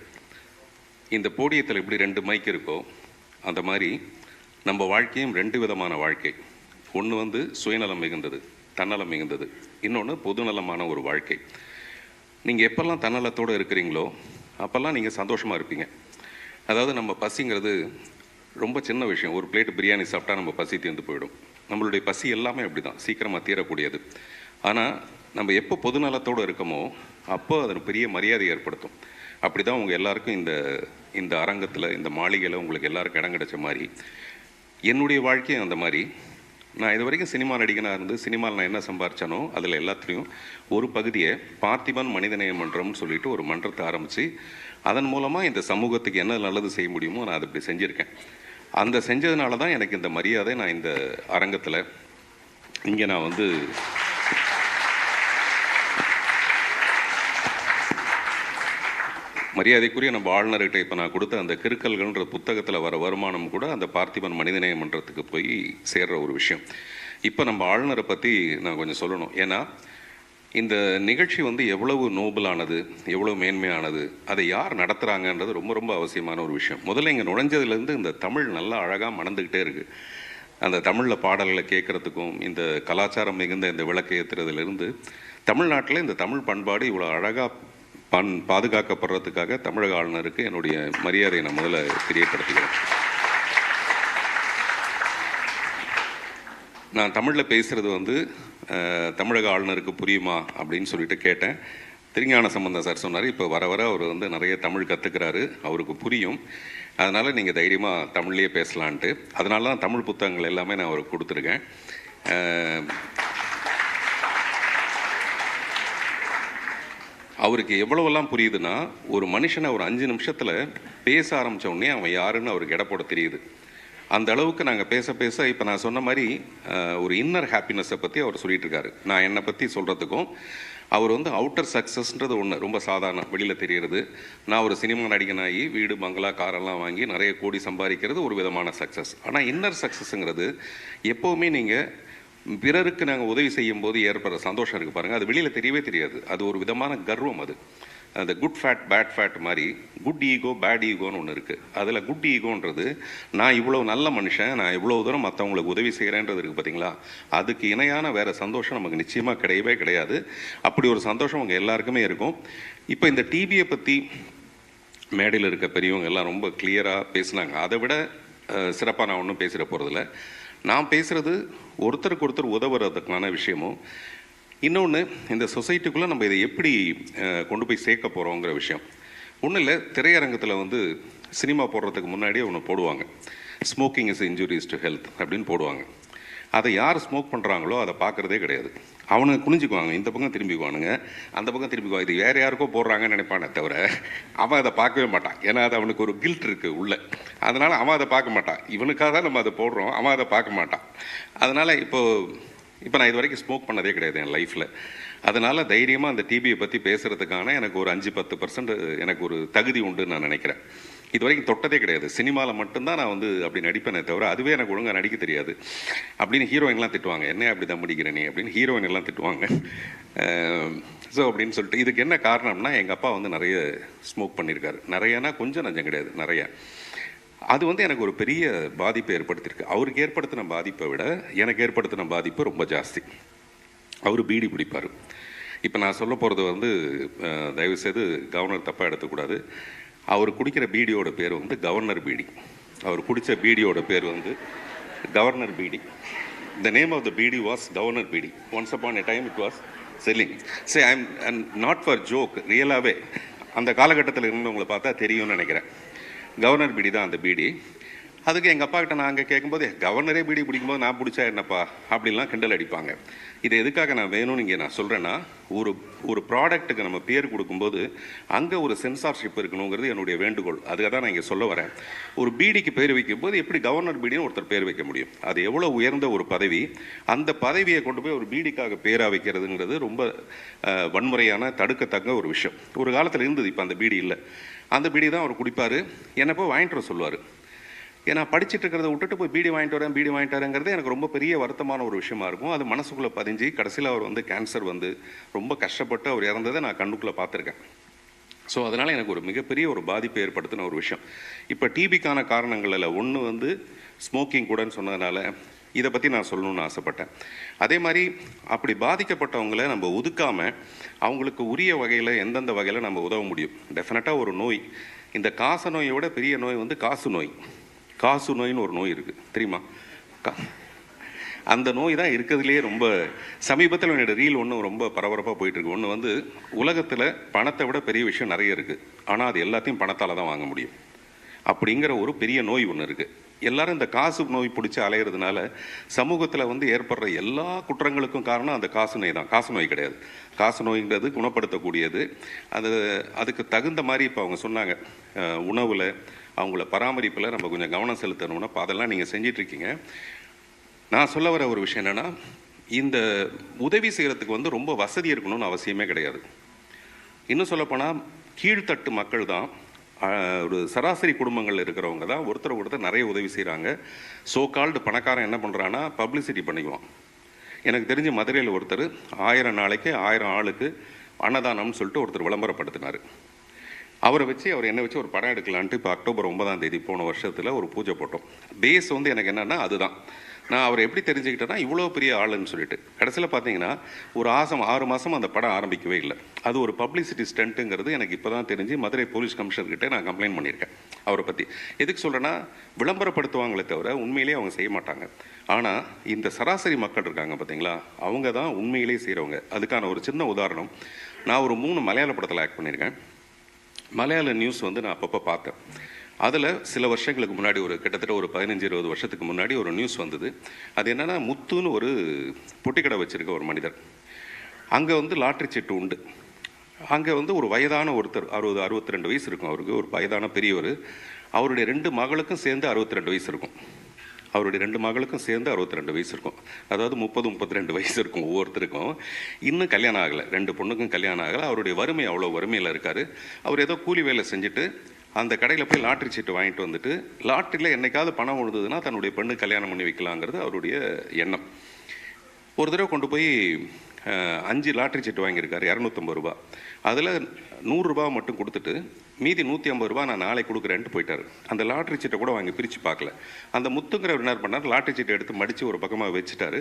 இந்த போடியத்தில் எப்படி 2 மைக் இருக்கோ அந்த மாதிரி நம்ம வாழ்க்கையும் 2 விதமான வாழ்க்கை. ஒன்று வந்து சுயநலம் மிகுந்தது, தன்னலம் மிகுந்தது. இன்னொன்று பொதுநலமான ஒரு வாழ்க்கை. நீங்கள் எப்போல்லாம் தன்னலத்தோடு இருக்கிறீங்களோ அப்போல்லாம் நீங்கள் சந்தோஷமாக இருப்பீங்க. அதாவது நம்ம பசிங்கிறது ரொம்ப சின்ன விஷயம். ஒரு பிளேட் பிரியாணி சாப்பிட்டா நம்ம பசி தீர்ந்து போயிடும். நம்மளுடைய பசி எல்லாமே அப்படி தான், சீக்கிரமாக தீரக்கூடியது. ஆனால் நம்ம எப்போ பொதுநலத்தோடு இருக்கமோ அப்போ அது பெரிய மரியாதை ஏற்படுத்தும். அப்படி தான் உங்கள் எல்லாருக்கும் இந்த அரங்கத்தில், இந்த மாளிகையில் உங்களுக்கு எல்லாருக்கும் இடம் கிடைச்ச மாதிரி என்னுடைய வாழ்க்கையும் அந்த மாதிரி. நான் இது வரைக்கும் சினிமா நடிகனாக இருந்து சினிமாவில் நான் என்ன சம்பாரிச்சானோ அதில் எல்லாத்துலேயும் ஒரு பகுதியை பார்த்திபன் மனிதநேய மன்றம்னு சொல்லிட்டு ஒரு மன்றத்தை ஆரம்பித்து அதன் மூலமாக இந்த சமூகத்துக்கு என்ன நல்லது செய்ய முடியுமோ நான் அதை இப்படி செஞ்சுருக்கேன். அந்த செஞ்சதுனால தான் எனக்கு இந்த மரியாதை. நான் இந்த அரங்கத்தில் இங்கே நான் வந்து மரியாதைக்குரிய நம்ம ஆளுநர்கிட்ட இப்போ நான் கொடுத்த அந்த கிறுக்கல்கள்ன்ற புத்தகத்தில் வர வருமானம் கூட அந்த பார்த்திபன் மனிதநேய மன்றத்துக்கு போய் சேர்ற ஒரு விஷயம். இப்போ நம்ம ஆளுநரை பற்றி நான் கொஞ்சம் சொல்லணும். ஏன்னா இந்த நிகழ்ச்சி வந்து எவ்வளவு நோபலானது, எவ்வளோ மேன்மையானது, அதை யார் நடத்துகிறாங்கன்றது ரொம்ப ரொம்ப அவசியமான ஒரு விஷயம். முதல்ல இங்கே நுழைஞ்சதுலேருந்து இந்த தமிழ் நல்லா அழகாக மணந்துக்கிட்டே இருக்குது. அந்த தமிழில் பாடல்களை கேட்குறதுக்கும் இந்த கலாச்சாரம் மிகுந்த இந்த விளக்கு ஏற்றுறதுலேருந்து தமிழ்நாட்டில் இந்த தமிழ் பண்பாடு இவ்வளோ அழகாக பாதுகாக்கப்படுறதுக்காக தமிழக ஆளுநருக்கு என்னுடைய மரியாதையை நான் முதல்ல தெரியப்படுத்துகிறேன். நான் தமிழில் பேசுகிறது வந்து தமிழக ஆளுநருக்கு புரியுமா அப்படின்னு சொல்லிட்டு கேட்டேன். திருஞான சம்பந்தம் சார் சொன்னார், இப்போ வர வர அவர் வந்து நிறைய தமிழ் கற்றுக்கிறாரு, அவருக்கு புரியும், அதனால் நீங்கள் தைரியமாக தமிழ்லேயே பேசலான்ட்டு. அதனால தான் தமிழ் புத்தகங்கள் எல்லாமே நான் அவருக்கு கொடுத்துருக்கேன். அவருக்கு எவ்வளவெல்லாம் புரியுதுன்னா, ஒரு மனுஷனை ஒரு 5 நிமிஷத்தில் பேச ஆரம்பித்த உடனே அவன் யாருன்னு அவருக்கு எடை போட தெரியுது. அந்த அளவுக்கு நாங்கள் பேச பேச இப்போ நான் சொன்ன மாதிரி ஒரு இன்னர் ஹாப்பினஸை பற்றி அவர் சொல்லிட்டு இருக்காரு. நான் என்னை பற்றி சொல்கிறதுக்கும் அவர் வந்து அவுட்டர் சக்ஸஸ்ன்றது ஒன்று ரொம்ப சாதாரணம், வெளியில் தெரிகிறது. நான் ஒரு சினிமா நடிகனாகி வீடு பங்களா காரெல்லாம் வாங்கி நிறைய கோடி சம்பாதிக்கிறது ஒரு விதமான சக்ஸஸ். ஆனால் இன்னர் சக்ஸஸ்ங்கிறது எப்போவுமே நீங்கள் பிறருக்கு நாங்கள் உதவி செய்யும் போது ஏற்படுற சந்தோஷம் இருக்குது பாருங்கள், அது வெளியில் தெரியவே தெரியாது. அது ஒரு விதமான கர்வம். அது அந்த குட் ஃபேட் பேட் ஃபேட் மாதிரி குட் ஈகோ பேட் ஈகோன்னு ஒன்று இருக்குது. அதில் குட் ஈகோன்றது நான் இவ்வளோ நல்ல மனுஷன், நான் இவ்வளோ தூரம் மற்றவங்களுக்கு உதவி செய்கிறேன்றது இருக்குது பார்த்தீங்களா, அதுக்கு இணையான வேறு சந்தோஷம் நமக்கு நிச்சயமாக கிடையவே கிடையாது. அப்படி ஒரு சந்தோஷம் அவங்க எல்லாருக்குமே இருக்கும். இப்போ இந்த டிவியை பற்றி மேடையில் இருக்க பெரியவங்க எல்லாம் ரொம்ப கிளியராக பேசினாங்க. அதை விட சிறப்பாக நான் ஒன்றும் பேசிட போகிறதில்ல. நான் பேசுகிறது ஒருத்தருக்கு ஒருத்தர் உதவுறதுக்கான விஷயமும், இன்னொன்று இந்த சொசைட்டிக்குள்ளே நம்ம இதை எப்படி கொண்டு போய் சேர்க்க போகிறோங்கிற விஷயம். ஒன்றும் இல்லை, திரையரங்கத்தில் வந்து சினிமா போடுறதுக்கு முன்னாடியே ஒன்று போடுவாங்க, smoking is injurious to health அப்படின்னு போடுவாங்க. அதை யார் ஸ்மோக் பண்ணுறாங்களோ அதை பார்க்குறதே கிடையாது. அவனுங்க குனிஞ்சுக்குவாங்க, இந்த பக்கம் திரும்பிக்குவானுங்க, அந்த பக்கம் திரும்பிக்குவாங்க. இது வேறு யாருக்கோ போடுறாங்கன்னு நினைப்பானே தவிர அவன் அதை பார்க்கவே மாட்டான். ஏன்னா அது அவனுக்கு ஒரு கில்ட் இருக்குது உள்ள, அதனால் அவன் அதை பார்க்க மாட்டான். இவனுக்காக தான் நம்ம அதை போடுறோம், அவன் அதை பார்க்க மாட்டான். அதனால் இப்போ நான் இது வரைக்கும் ஸ்மோக் பண்ணதே கிடையாது என் லைஃப்பில். அதனால் தைரியமாக அந்த டிபியை பற்றி பேசுகிறதுக்கான எனக்கு ஒரு 5-10% எனக்கு ஒரு தகுதி உண்டுன்னு நான் நினைக்கிறேன். இது வரைக்கும் தொட்டதே கிடையாது. சினிமாவில் மட்டும்தான் நான் வந்து அப்படி நடிப்பேனே தவிர அதுவே எனக்கு ஒழுங்காக நடிக்க தெரியாது அப்படின்னு ஹீரோயின்லாம் திட்டுவாங்க. என்ன அப்படி தான் முடிக்கிற நீ அப்படின்னு ஹீரோயின் எல்லாம் திட்டுவாங்க. ஸோ அப்படின்னு சொல்லிட்டு இதுக்கு என்ன காரணம்னா, எங்கள் அப்பா வந்து நிறைய ஸ்மோக் பண்ணியிருக்காரு. நிறையனா கொஞ்சம் நஞ்சம் கிடையாது, நிறைய. அது வந்து எனக்கு ஒரு பெரிய பாதிப்பை ஏற்படுத்தியிருக்கு. அவருக்கு ஏற்படுத்தின பாதிப்பை விட எனக்கு ஏற்படுத்தின பாதிப்பு ரொம்ப ஜாஸ்தி. அவர் பீடி பிடிப்பார். இப்போ நான் சொல்ல போகிறது வந்து தயவுசெய்து கவர்னர் தப்பாக எடுத்துக்கூடாது. அவர் குடிக்கிற பீடியோட பேர் வந்து கவர்னர் பீடி. அவர் குடித்த பீடியோட பேர் வந்து governor beedi. The name of the bidi was Governor Bidi. Once upon a time it was selling. Say, I'm not for joke, ரியலாகவே அந்த காலகட்டத்தில் இருந்தவங்களை பார்த்தா தெரியும்னு நினைக்கிறேன். கவர்னர் பீடி தான் அந்த பீடி. அதுக்கு எங்கள் அப்பா கிட்ட நான் அங்கே கேட்கும்போது கவர்னரே பீடி பிடிக்கும்போது நான் பிடிச்சா என்னப்பா அப்படின்லாம் கிண்டல் அடிப்பாங்க. இது எதுக்காக நான் வேணும்னு இங்கே நான் சொல்கிறேன்னா, ஒரு ப்ராடக்ட்டுக்கு நம்ம பேர் கொடுக்கும்போது அங்கே ஒரு சென்சார்ஷிப் இருக்கணுங்கிறது என்னுடைய வேண்டுகோள். அதுக்காக தான் நான் இங்கே சொல்ல வரேன். ஒரு பீடிக்கு பேர் வைக்கும்போது எப்படி கவர்னர் பீடின்னு ஒருத்தர் பேர் வைக்க முடியும்? அது எவ்வளோ உயர்ந்த ஒரு பதவி. அந்த பதவியை கொண்டு போய் ஒரு பீடிக்காக பேராக வைக்கிறதுங்கிறது ரொம்ப வன்முறையான தடுக்கத்தக்க ஒரு விஷயம். ஒரு காலத்தில் இருந்தது, இப்போ அந்த பீடி இல்லை. அந்த பீடி தான் அவர் குடிப்பார். என்னை போய் வாங்கிட்டு வர சொல்லுவார். ஏன்னா படிச்சுட்டு இருக்கிறத விட்டுட்டு போய் பீடி வாங்கிட்டு வரேங்கிறது எனக்கு ரொம்ப பெரிய வருத்தமான ஒரு விஷயமா இருக்கும். அது மனசுக்குள்ளே பதிஞ்சு கடைசியில் அவர் வந்து கேன்சர் வந்து ரொம்ப கஷ்டப்பட்டு அவர் இறந்ததை நான் கண்ணுக்குள்ளே பார்த்துருக்கேன். ஸோ அதனால் எனக்கு ஒரு மிகப்பெரிய ஒரு பாதிப்பை ஏற்படுத்தின ஒரு விஷயம். இப்போ டிபிக்கான காரணங்களில் ஒன்று வந்து ஸ்மோக்கிங் கூடன்னு சொன்னதுனால இதை பற்றி நான் சொல்லணும்னு ஆசைப்பட்டேன். அதே மாதிரி அப்படி பாதிக்கப்பட்டவங்களை நம்ம ஒதுக்காமல் அவங்களுக்கு உரிய வகையில் எந்தெந்த வகையில் நம்ம உதவ முடியும். டெஃபினட்டாக ஒரு நோய், இந்த காச நோயை விட பெரிய நோய் வந்து காசு நோய். காசு நோயின்னு ஒரு நோய் இருக்குது, தெரியுமா? அந்த நோய் தான் இருக்கிறதுலேயே ரொம்ப சமீபத்தில் என்னோட ரீல் ஒன்று ரொம்ப பரபரப்பாக போயிட்டுருக்கு. ஒன்று வந்து உலகத்தில் பணத்தை விட பெரிய விஷயம் நிறைய இருக்குது, ஆனால் அது எல்லாத்தையும் பணத்தால் தான் வாங்க முடியும் அப்படிங்கிற ஒரு பெரிய நோய் ஒன்று இருக்குது. எல்லாரும் இந்த காசு நோய் பிடிச்சி அலையிறதுனால சமூகத்தில் வந்து ஏற்படுற எல்லா குற்றங்களுக்கும் காரணம் அந்த காசு நோய் தான். காசு நோய் கிடையாது. காசு நோய்ங்கிறது குணப்படுத்தக்கூடியது. அதுக்கு தகுந்த மாதிரி இப்போ அவங்க சொன்னாங்க, உணவில் அவங்கள பராமரிப்பில் நம்ம கொஞ்சம் கவனம் செலுத்தணும்னா இப்போ அதெல்லாம் நீங்கள் செஞ்சிட்ருக்கீங்க. நான் சொல்ல வர ஒரு விஷயம் என்னென்னா, இந்த உதவி செய்கிறதுக்கு வந்து ரொம்ப வசதி இருக்கணும்னு அவசியமே கிடையாது. இன்னும் சொல்லப்போனால் கீழ்த்தட்டு மக்கள் தான், ஒரு சராசரி குடும்பங்கள் இருக்கிறவங்க தான் ஒருத்தர் நிறைய உதவி செய்கிறாங்க. சோ கால்டு பணக்காரன் என்ன பண்ணுறான்னா பப்ளிசிட்டி பண்ணிக்குவான். எனக்கு தெரிஞ்ச மதுரையில் ஒருத்தர் 1000 நாளைக்கு 1000 ஆளுக்கு அன்னதானம்னு சொல்லிட்டு ஒருத்தர் விளம்பரப்படுத்தினார். அவரை வச்சு அவர் என்ன வச்சு ஒரு படம் எடுக்கலான்ட்டு இப்போ அக்டோபர் 9ஆம் தேதி போன வருஷத்தில் ஒரு பூஜை போட்டோம். பேஸ் வந்து எனக்கு என்னென்னா அதுதான். நான் அவரை எப்படி தெரிஞ்சுக்கிட்டேன்னா, இவ்வளோ பெரிய ஆளுன்னு சொல்லிட்டு கடைசியில் பார்த்தீங்கன்னா ஒரு 6 மாதம் அந்த படம் ஆரம்பிக்கவே இல்லை. அது ஒரு பப்ளிசிட்டி ஸ்டண்ட்டுங்கிறது எனக்கு இப்போ தான் தெரிஞ்சு மதுரை போலீஸ் கமிஷனர்கிட்ட நான் கம்ப்ளைண்ட் பண்ணியிருக்கேன் அவரை பற்றி. எதுக்கு சொல்கிறேன்னா, விளம்பரப்படுத்துவாங்களே தவிர உண்மையிலேயே அவங்க செய்ய மாட்டாங்க. ஆனால் இந்த சராசரி மக்கள் இருக்காங்க பார்த்தீங்களா, அவங்க தான் உண்மையிலேயே செய்கிறவங்க. அதுக்கான ஒரு சின்ன உதாரணம், நான் ஒரு 3 மலையாள படத்தில் ஆக்ட் பண்ணியிருக்கேன். மலையாள நியூஸ் வந்து நான் அப்பப்போ பார்த்தேன். அதில் சில வருஷங்களுக்கு முன்னாடி, ஒரு கிட்டத்தட்ட ஒரு 15-20 வருஷத்துக்கு முன்னாடி ஒரு நியூஸ் வந்தது. அது என்னென்னா, முத்துன்னு ஒரு பொட்டிக்கடை வச்சுருக்க ஒரு மனிதர். அங்கே வந்து லாட்ரி சீட்டு உண்டு. அங்கே வந்து ஒரு வயதான ஒருத்தர், 62 வயசு இருக்கும் அவருக்கு, ஒரு வயதான பெரியவர். அவருடைய 2 மகளுக்கும் சேர்ந்து 62 வயசு இருக்கும். அவருடைய 2 மகளுக்கும் சேர்ந்து 62 வயசு இருக்கும். அதாவது 30-32 வயசு இருக்கும் ஒவ்வொருத்தருக்கும். இன்னும் கல்யாணம் ஆகலை, 2 பொண்ணுக்கும் கல்யாணம் ஆகலை. அவருடைய வறுமை அவ்வளோ வறுமையில் இருக்கார். அவர் ஏதோ கூலி வேலை செஞ்சுட்டு அந்த கடையில் போய் லாட்ரி சீட்டு வாங்கிட்டு வந்துட்டு, லாட்ரியில் என்னைக்காவது பணம் விழுந்ததுன்னா தன்னுடைய பெண்ணு கல்யாணம் பண்ணி வைக்கலாங்கிறது அவருடைய எண்ணம். ஒரு தடவை கொண்டு போய் 5 லாட்ரி சீட்டு வாங்கியிருக்காரு, 250 ரூபா. அதில் 100 ரூபா மட்டும் கொடுத்துட்டு மீதி 150 ரூபா நான் நாளை கொடுக்குறேன்ட்டு போயிட்டார். அந்த லாட்ரி சீட்டை கூட வாங்கி பிரித்து பார்க்கல. அந்த முத்துங்கிறவர் என்ன பண்ணார், லாட்ரி சீட்டை எடுத்து மடித்து ஒரு பக்கமாக வச்சுட்டாரு.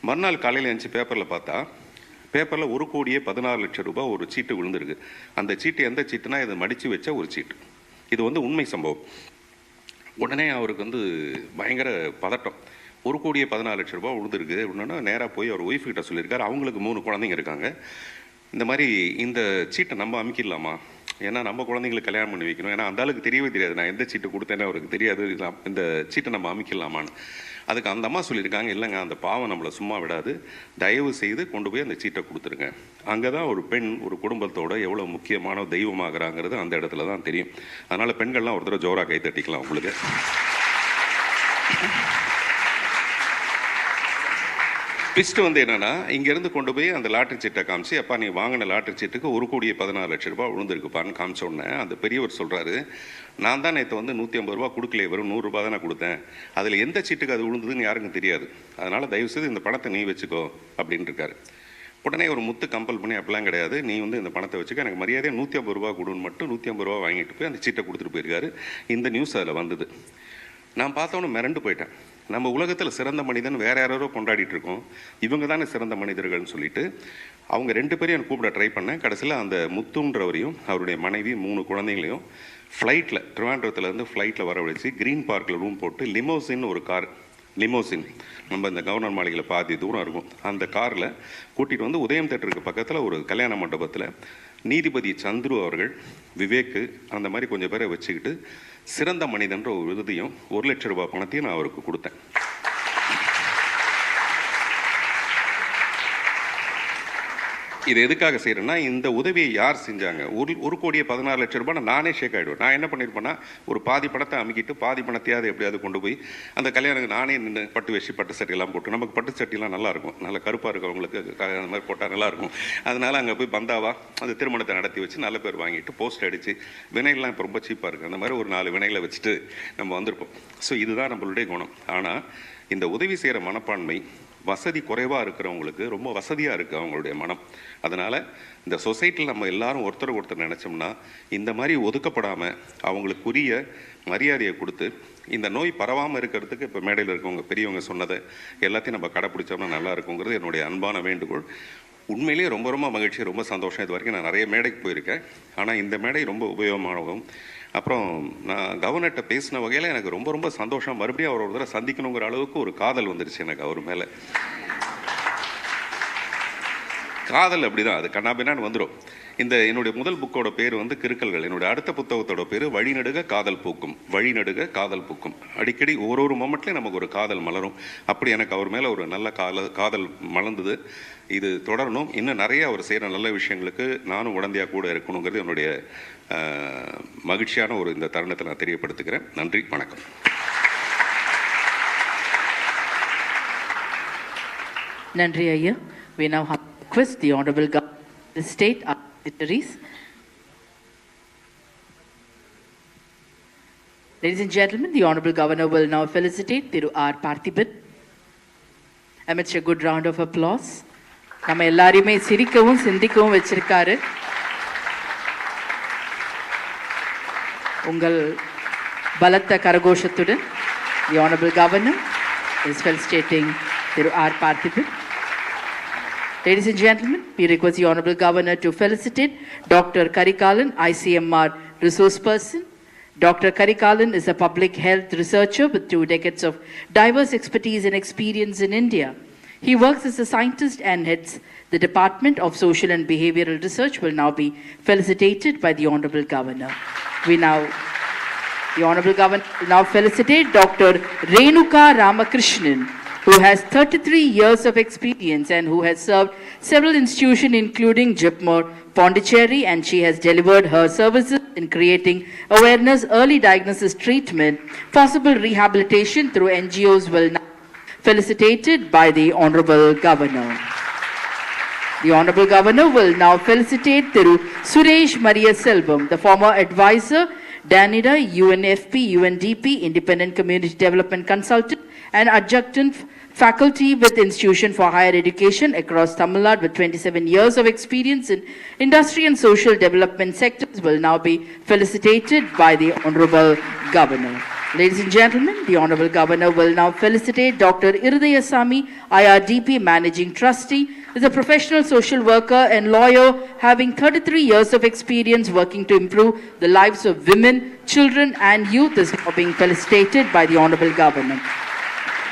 மறுநாள் காலையில் எழுந்துச்சு பேப்பரில் பார்த்தா, பேப்பரில் 1,14,00,000 ரூபா ஒரு சீட்டு விழுந்திருக்கு. அந்த சீட்டு எந்த சீட்டுனா, இதை மடித்து வச்ச ஒரு சீட்டு. இது வந்து உண்மை சம்பவம். உடனே அவருக்கு வந்து பயங்கர பதட்டம். 1,14,00,000 ரூபா விழுந்திருக்கு அப்படின்னா நேராக போய் அவர் ஒய்ஃப்கிட்ட சொல்லியிருக்காரு. அவங்களுக்கு 3 குழந்தைங்க இருக்காங்க. இந்த மாதிரி இந்த சீட்டை நம்ம அமைக்கிடலாமா, ஏன்னா நம்ம குழந்தைங்களுக்கு கல்யாணம் பண்ணி வைக்கணும். ஏன்னா அந்த ஆளுக்கு தெரியவே தெரியாது நான் எந்த சீட்டு கொடுத்தேன்னு அவருக்கு தெரியாது. இந்த சீட்டை நம்ம அமைக்கலாமான்னு. அதுக்கு அந்த அம்மா சொல்லியிருக்காங்க, இல்லைங்க அந்த பாவம் நம்மளை சும்மா விடாது, தயவு செய்து கொண்டு போய் அந்த சீட்டை கொடுத்துருங்க. அங்கே தான் ஒரு பெண் ஒரு குடும்பத்தோட எவ்வளோ முக்கியமான தெய்வமாகறாங்கிறது அந்த இடத்துல தான் தெரியும். அதனால் பெண்கள்லாம் ஒரு தடவை ஜோராக கை தட்டிக்கலாம் உங்களுக்கு. ட்விஸ்ட் வந்து என்னென்னா, இங்கேருந்து கொண்டு போய் அந்த லாட்ரி சீட்டை காமிச்சு, அப்பா நீ வாங்கின லாட்ரி சீட்டுக்கு 1,14,00,000 ரூபா விழுந்திருக்குப்பான்னு காமிச்ச உடனே அந்த பெரியவர் சொல்கிறாரு, நான் தான் நேற்று வந்து 150 ரூபா கொடுக்கலையே, வெறும் 100 ரூபா தான் நான் கொடுத்தேன். அதில் எந்த சீட்டுக்கு அது விழுந்ததுன்னு யாருக்கும் தெரியாது. அதனால் தயவுசெய்து இந்த பணத்தை நீ வச்சுக்கோ அப்படின்ட்டு இருக்காரு. உடனே ஒரு முத்து கம்பல் பண்ணி, அப்படிலாம் கிடையாது, நீ வந்து இந்த பணத்தை வச்சுக்க, எனக்கு மரியாதையாக 150 ரூபா கொடுன்னு மட்டும் 150 ரூபா வாங்கிட்டு போய் அந்த சீட்டை கொடுத்துட்டு போயிருக்காரு. இந்த நியூஸ் அதில் வந்தது. நான் பார்த்தவொன்னே மிரண்டு போயிட்டேன். நம்ம உலகத்தில் சிறந்த மனிதன் வேற யாரோ கொண்டாடிட்டு இருக்கோம், இவங்க தானே சிறந்த மனிதர்கள்னு சொல்லிட்டு அவங்க 2 பேரையும் எனக்கு கூப்பிட ட்ரை பண்ணேன். கடைசியில் அந்த முத்துன்றவரையும் அவருடைய மனைவி 3 குழந்தைங்களையும் ஃப்ளைட்டில் திருவாண்டரத்துலேருந்து ஃப்ளைட்டில் வரவழைச்சி க்ரீன் பார்க்கில் ரூம் போட்டு லிமோசின் ஒரு கார், லிமோசின் நம்ம இந்த கவர்னர் மாளிகையில் பாதி தூரம் இருக்கும், அந்த காரில் கூட்டிகிட்டு வந்து உதயம் தேட்டருக்கு பக்கத்தில் ஒரு கல்யாண மண்டபத்தில் நீதிபதி சந்துரு அவர்கள், விவேக்கு, அந்த மாதிரி கொஞ்சம் பேரை வச்சுக்கிட்டு சிறந்த மனிதன்ற ஒரு விருதையும் 1 லட்சம் ரூபாய் பணத்தையும் நான் அவருக்கு கொடுத்தேன். இது எதுக்காக செய்கிறேன்னா, இந்த உதவியை யார் செஞ்சாங்க, 1,14,00,000 ரூபாய் நானே ஷேக் ஆகிடுவேன். நான் என்ன பண்ணியிருப்பேன்னா, ஒரு பாதி பணத்தை அமுக்கிட்டு பாதி பணத்தையாவது எப்படியாவது கொண்டு போய் அந்த கல்யாணத்துக்கு நானே நின்று பட்டு வேஷ்டி பட்டு சட்டியெல்லாம் போட்டு, நமக்கு பட்டு சட்டிலாம் நல்லாயிருக்கும், நல்லா கருப்பாக இருக்கவங்களுக்கு அந்த மாதிரி போட்டால் நல்லாயிருக்கும். அதனால் அங்கே போய் பந்தாவா அந்த திருமணத்தை நடத்தி வச்சு நல்ல பேர் வாங்கிட்டு போஸ்ட் அடித்து, வினைலாம் இப்போ ரொம்ப சீப்பாக இருக்குது, அந்த மாதிரி ஒரு 4 வினைகளை வச்சுட்டு நம்ம வந்திருப்போம். ஸோ இதுதான் நம்மளுடைய குணம். ஆனால் இந்த உதவி செய்கிற மனப்பான்மை வசதி குறைவாக இருக்கிறவங்களுக்கு ரொம்ப வசதியாக இருக்குது அவங்களுடைய மனம். அதனால் இந்த சொசைட்டியில் நம்ம எல்லாரும் ஒருத்தருக்கு ஒருத்தர் நினச்சோம்னா, இந்த மாதிரி ஒதுக்கப்படாமல் அவங்களுக்குரிய மரியாதையை கொடுத்து இந்த நோய் பரவாமல் இருக்கிறதுக்கு இப்போ மேடையில் இருக்கவங்க பெரியவங்க சொன்னதை எல்லாத்தையும் நம்ம கடைப்பிடிச்சோம்னா நல்லா இருக்குங்கிறது என்னுடைய அன்பான வேண்டுகோள். உண்மையிலேயே ரொம்ப ரொம்ப மகிழ்ச்சி, ரொம்ப சந்தோஷம். இது வரைக்கும் நான் நிறைய மேடைக்கு போயிருக்கேன், ஆனால் இந்த மேடை ரொம்ப உபயோகமானவும். அப்புறம் நான் கவர்னர்கிட்ட பேசின வகையில் எனக்கு ரொம்ப ரொம்ப சந்தோஷம். மறுபடியும் அவர் ஒரு தடவை சந்திக்கணுங்கிற அளவுக்கு ஒரு காதல் வந்துருச்சு எனக்கு அவர் மேலே. காதல் அப்படிதான், அது கண்ணாபின்னான்னு வந்துடும். என்னுடைய முதல் புக்கோட பேர் வந்து கிறுக்கல்கள். என்னுடைய அடுத்த புத்தகத்தோட பேர் வழிநடுக காதல் பூக்கும். வழிநடுக காதல் பூக்கும். அடிக்கடி ஒரு மொமெண்ட்லேயும் நமக்கு ஒரு காதல் மலரும். அப்படி எனக்கு அவர் மேலே ஒரு நல்ல காதல் மலர்ந்தது. இது தொடரணும். இன்னும் நிறைய அவர் செய்கிற நல்ல விஷயங்களுக்கு நானும் உடந்தையாக கூட இருக்கணுங்கிறது என்னுடைய மகிழ்ச்சியான ஒரு இந்த தருணத்தை நான் தெரியப்படுத்துகிறேன். நன்றி, வணக்கம். நன்றி ஐயா. We now have request the Honorable Governor of the State Secretaries. Ladies and gentlemen, the Honorable Governor will now felicitate Thiru R. Parthiban. Amidst a good round of applause. நம்ம எல்லாரையுமே சிரிக்கவும் சிந்திக்கவும் வச்சிருக்காரு. உங்கள் பலத்த கரகோஷத்துடன் the Honorable Governor is felicitating Thiru R. Parthiban. Ladies and gentlemen, we request the Honorable Governor to felicitate Dr. Karikalan, ICMR resource person. Dr. Karikalan is a public health researcher with 2 decades of diverse expertise and experience in India. He works as a scientist and heads the Department of Social and Behavioral Research. Will now be felicitated by the Honorable Governor. The Honorable Governor will now felicitate Dr. Renuka Ramakrishnan, who has 33 years of experience and who has served several institutions including Jipmore, Pondicherry, and she has delivered her services in creating awareness, early diagnosis, treatment, possible rehabilitation through NGOs. Will now be felicitated by the Honorable Governor. The Honorable Governor will now felicitate Thiru Suresh Maria Selvam, the former advisor, Danida, UNFP, UNDP, Independent Community Development Consultant, and adjunct faculty with Institution for Higher Education across Tamil Nadu with 27 years of experience in industry and social development sectors, will now be felicitated by the Honorable Governor. Ladies and gentlemen, the Honorable Governor will now felicitate Dr. Irudayasamy, IRDP Managing Trustee, is a professional social worker and lawyer having 33 years of experience working to improve the lives of women, children and youth, is now being felicitated by the Honorable Governor.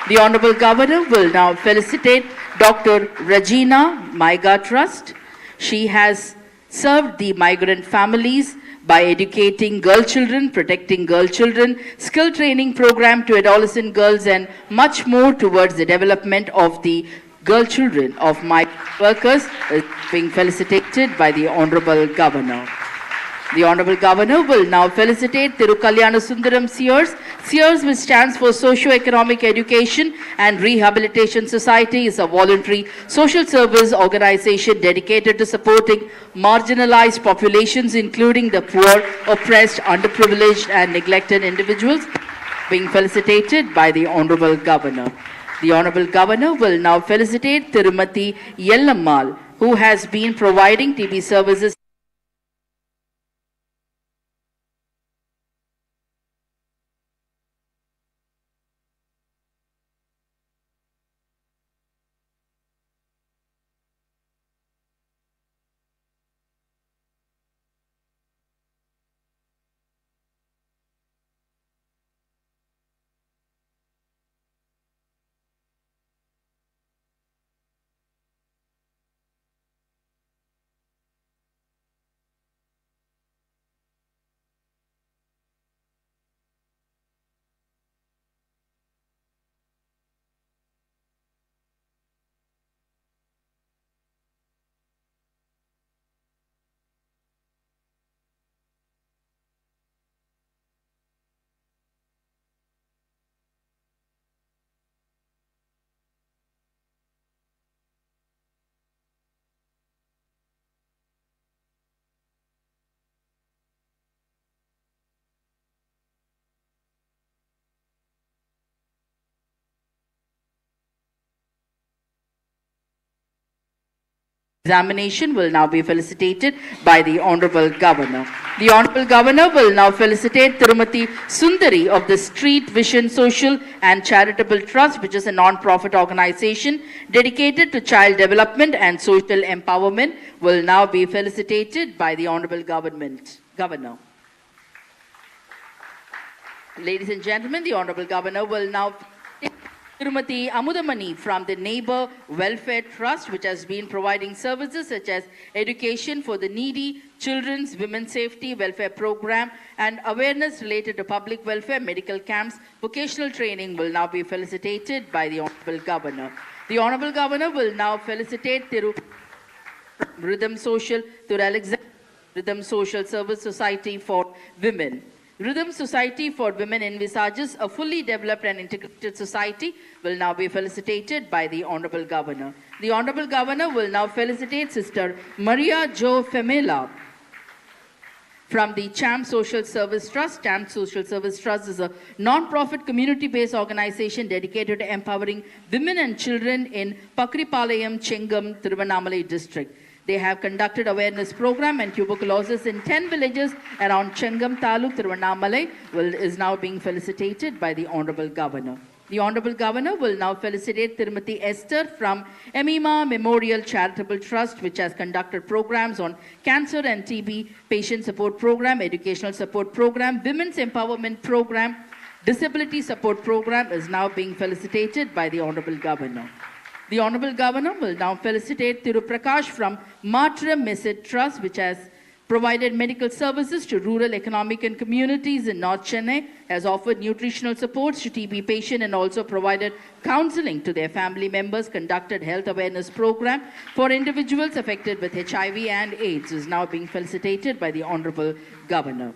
The Honorable Governor will now felicitate Dr. Regina Maiga Trust. She has served the migrant families by educating girl children, protecting girl children, skill training program to adolescent girls, and much more towards the development of the girl children of migrant workers, is being felicitated by the Honorable Governor. The Honorable Governor will now felicitate Thiru Kalyana Sundaram Sears. Sears, which stands for Socio-Economic Education and Rehabilitation Society, is a voluntary social service organization dedicated to supporting marginalized populations, including the poor, oppressed, underprivileged and neglected individuals, being felicitated by the Honorable Governor. The Honorable Governor will now felicitate Tirumati Yellammal, who has been providing TB services examination will now be felicitated by the Honorable Governor. The Honorable Governor will now felicitate Tirumati Sundari of the Street Vision Social and Charitable Trust, which is a non-profit organization dedicated to child development and social empowerment, will now be felicitated by the Honorable Governor. Ladies and gentlemen, the Honorable Governor will now take Tirumati Amudamani from the Neighbor Welfare Trust, which has been providing services such as education for the needy, children's women's safety welfare program, and awareness related to public welfare, medical camps, vocational training will now be felicitated by the Honorable Governor. The Honorable Governor will now felicitate Rhythm Social Rhythm Social Service Society for Women. Rhythm Society for Women envisages a fully developed and integrated society will now be felicitated by the Honorable Governor. The Honorable Governor will now felicitate Sister Maria Jo Femela from the CHAMP Social Service Trust. CHAMP Social Service Trust is a non-profit community-based organization dedicated to empowering women and children in Pakripalayam, Chengam, Tiruvannamalai district. They have conducted awareness program and tuberculosis in 10 villages around Chengam Taluk, Tiruvannamalai is now being felicitated by the Honorable Governor. The Honorable Governor will now felicitate Tirumati Esther from Emima Memorial Charitable Trust, which has conducted programs on cancer and TB, patient support program, educational support program, women's empowerment program, disability support program is now being felicitated by the Honorable Governor. The Honorable Governor will now felicitate Thiru Prakash from Matra Mesit Trust, which has provided medical services to rural economic and communities in North Chennai, has offered nutritional supports to TB patients and also provided counseling to their family members, conducted health awareness program for individuals affected with HIV and AIDS, is now being felicitated by the Honorable Governor.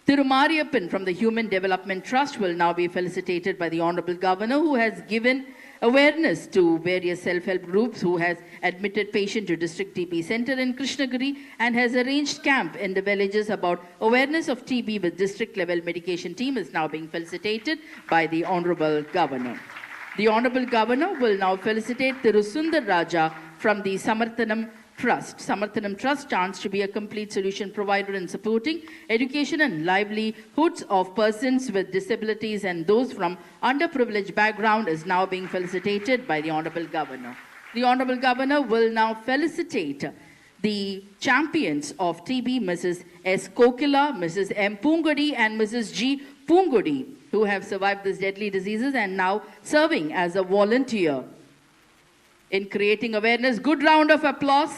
Tirumariappan from the Human Development Trust will now be felicitated by the Honorable Governor, who has given awareness to various self-help groups, who has admitted patient to District TB Center in Krishnagiri and has arranged camp in the villages about awareness of TB with district level medication team, is now being felicitated by the Honorable Governor. The Honorable Governor will now felicitate Tirusundar Raja from the Samarthanam Trust. Samarthanam Trust stands to be a complete solution provider in supporting education and livelihoods of persons with disabilities and those from underprivileged background, is now being felicitated by the Honorable Governor. The Honorable Governor will now felicitate the champions of TB, Mrs. S. Kokila, Mrs. M. Pungudi, and Mrs. G. Pungudi, who have survived these deadly diseases and now serving as a volunteer in creating awareness. Good round of applause.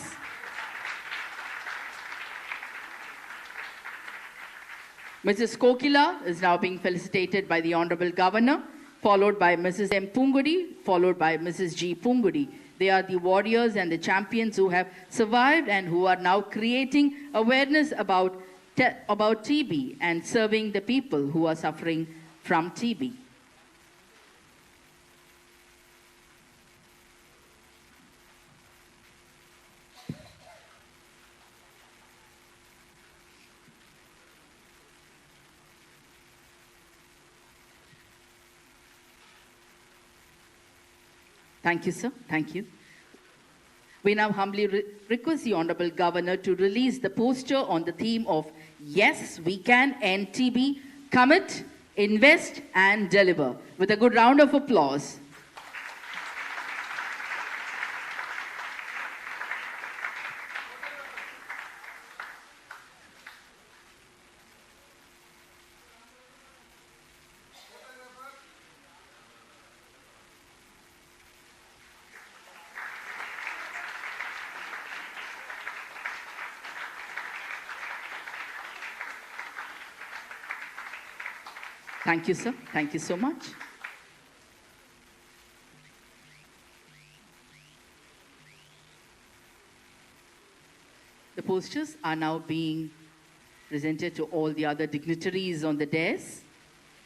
Mrs. Kokila is now being felicitated by the Honorable Governor, followed by Mrs. M. Pungudi, followed by Mrs. G. Pungudi. They are the warriors and the champions who have survived and who are now creating awareness about TB and serving the people who are suffering from TB. Thank you, sir. Thank you. We now humbly request the Honorable Governor to release the poster on the theme of Yes, We Can End TB, Commit, Invest and Deliver, with a good round of applause. Thank you, sir. Thank you so much. The posters are now being presented to all the other dignitaries on the dais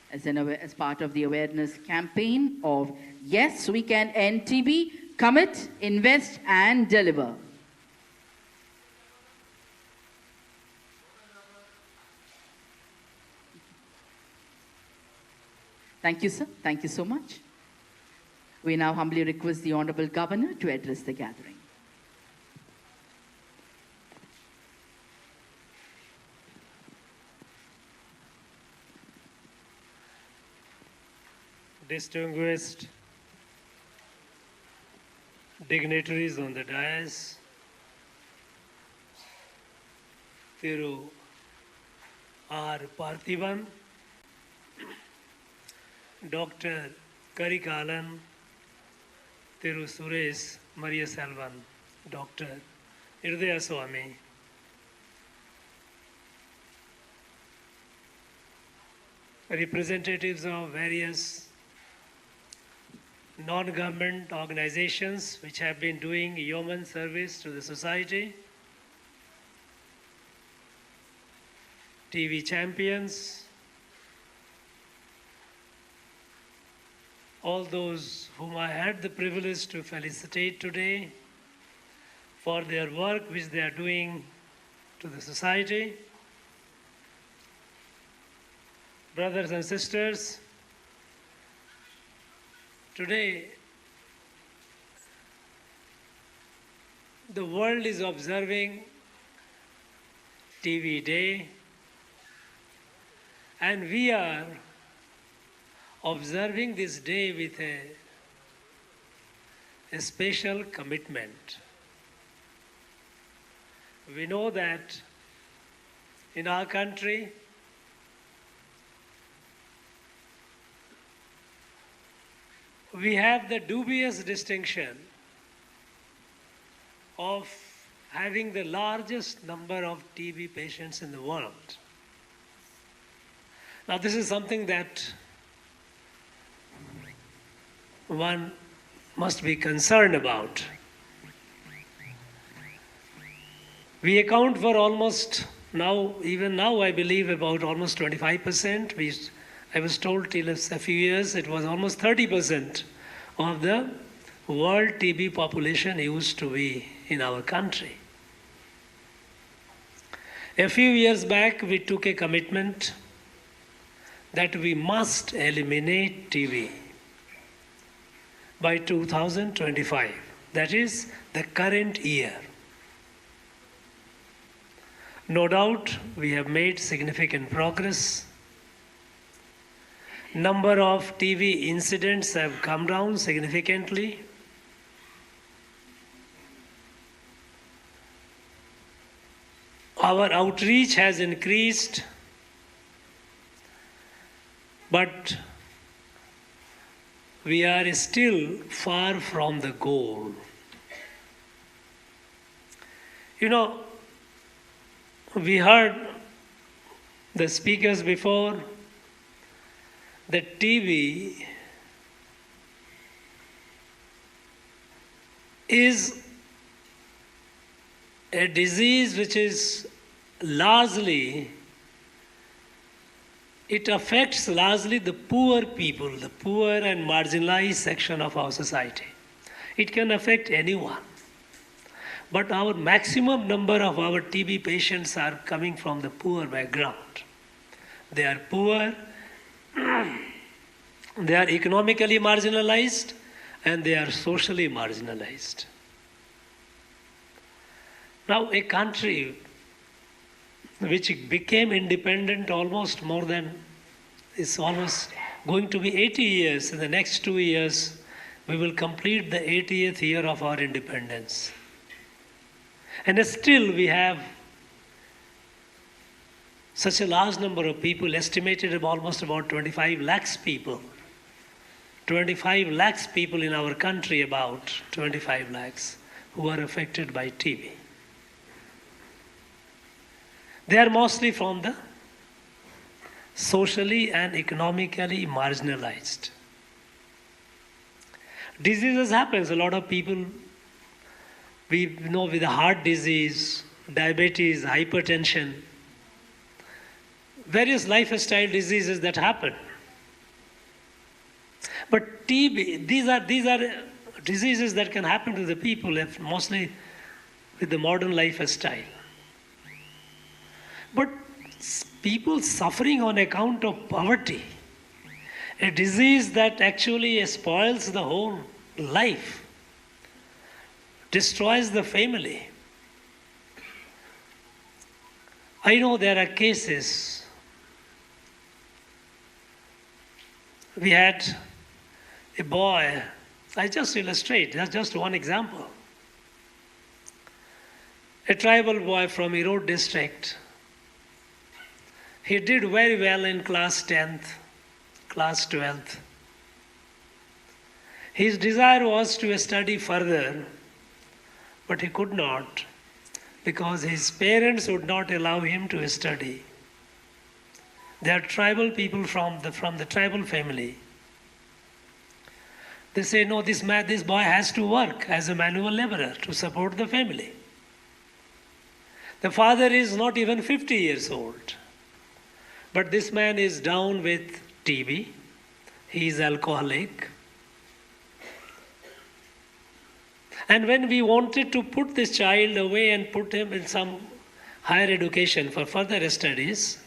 as part of the awareness campaign of Yes, We Can End TB, Commit, Invest and Deliver. Thank you, sir. Thank you so much. We now humbly request the Honorable Governor to address the gathering. distinguished dignitaries on the dais, Thiru R. Parthiban, Dr. Karikalan, Thiru Suresh Maria Selvan, Dr. Irdaya Swami, representatives of various non-government organizations which have been doing yeoman service to the society, TV champions, all those whom I had the privilege to felicitate today for their work which they are doing to the society. Brothers and sisters, today the world is observing TV Day, and we are observing this day with a special commitment. We know that in our country, we have the dubious distinction of having the largest number of TB patients in the world. Now, this is something that one must be concerned about. We account for almost now, even now, I believe about almost 25%. I was told till a few years it was almost 30% of the world TB population used to be in our country. A few years back, we took a commitment that we must eliminate TB by 2025. That is the current year. No doubt we have made significant progress. Number of TB incidents have come down significantly. Our outreach has increased, but we are still far from the goal. You know, we heard the speakers before that TB is a disease which is largely, it affects largely the poor people, the poor and marginalized section of our society. It can affect anyone. But our maximum number of our TB patients are coming from the poor background. They are poor, they are economically marginalized, and they are socially marginalized. Now, a country which became independent almost more than, is almost going to be 80 years. In the next 2 years, we will complete the 80th year of our independence. And still we have such a large number of people, estimated of almost about 25 lakhs people. 25 lakhs people in our country, about 25 lakhs, who are affected by TB. They are mostly from the socially and economically marginalized. Diseases happens. A lot of people, we know, with the heart disease, diabetes, hypertension, various lifestyle diseases that happen. But TB, these are diseases that can happen to the people, mostly with the modern lifestyle. But people suffering on account of poverty, a disease that actually spoils the whole life, destroys the family. I know there are cases. We had a boy, I just illustrate, that's just one example. A tribal boy from Erode district. He did very well in class 10th, class 12th. His desire was to study further, but he could not because his parents would not allow him to study. They are tribal people from the tribal family. They say, no, this boy has to work as a manual laborer to support the family. The father is not even 50 years old. But this man is down with TB. He is alcoholic. And when we wanted to put this child away and put him in some higher education for further studies,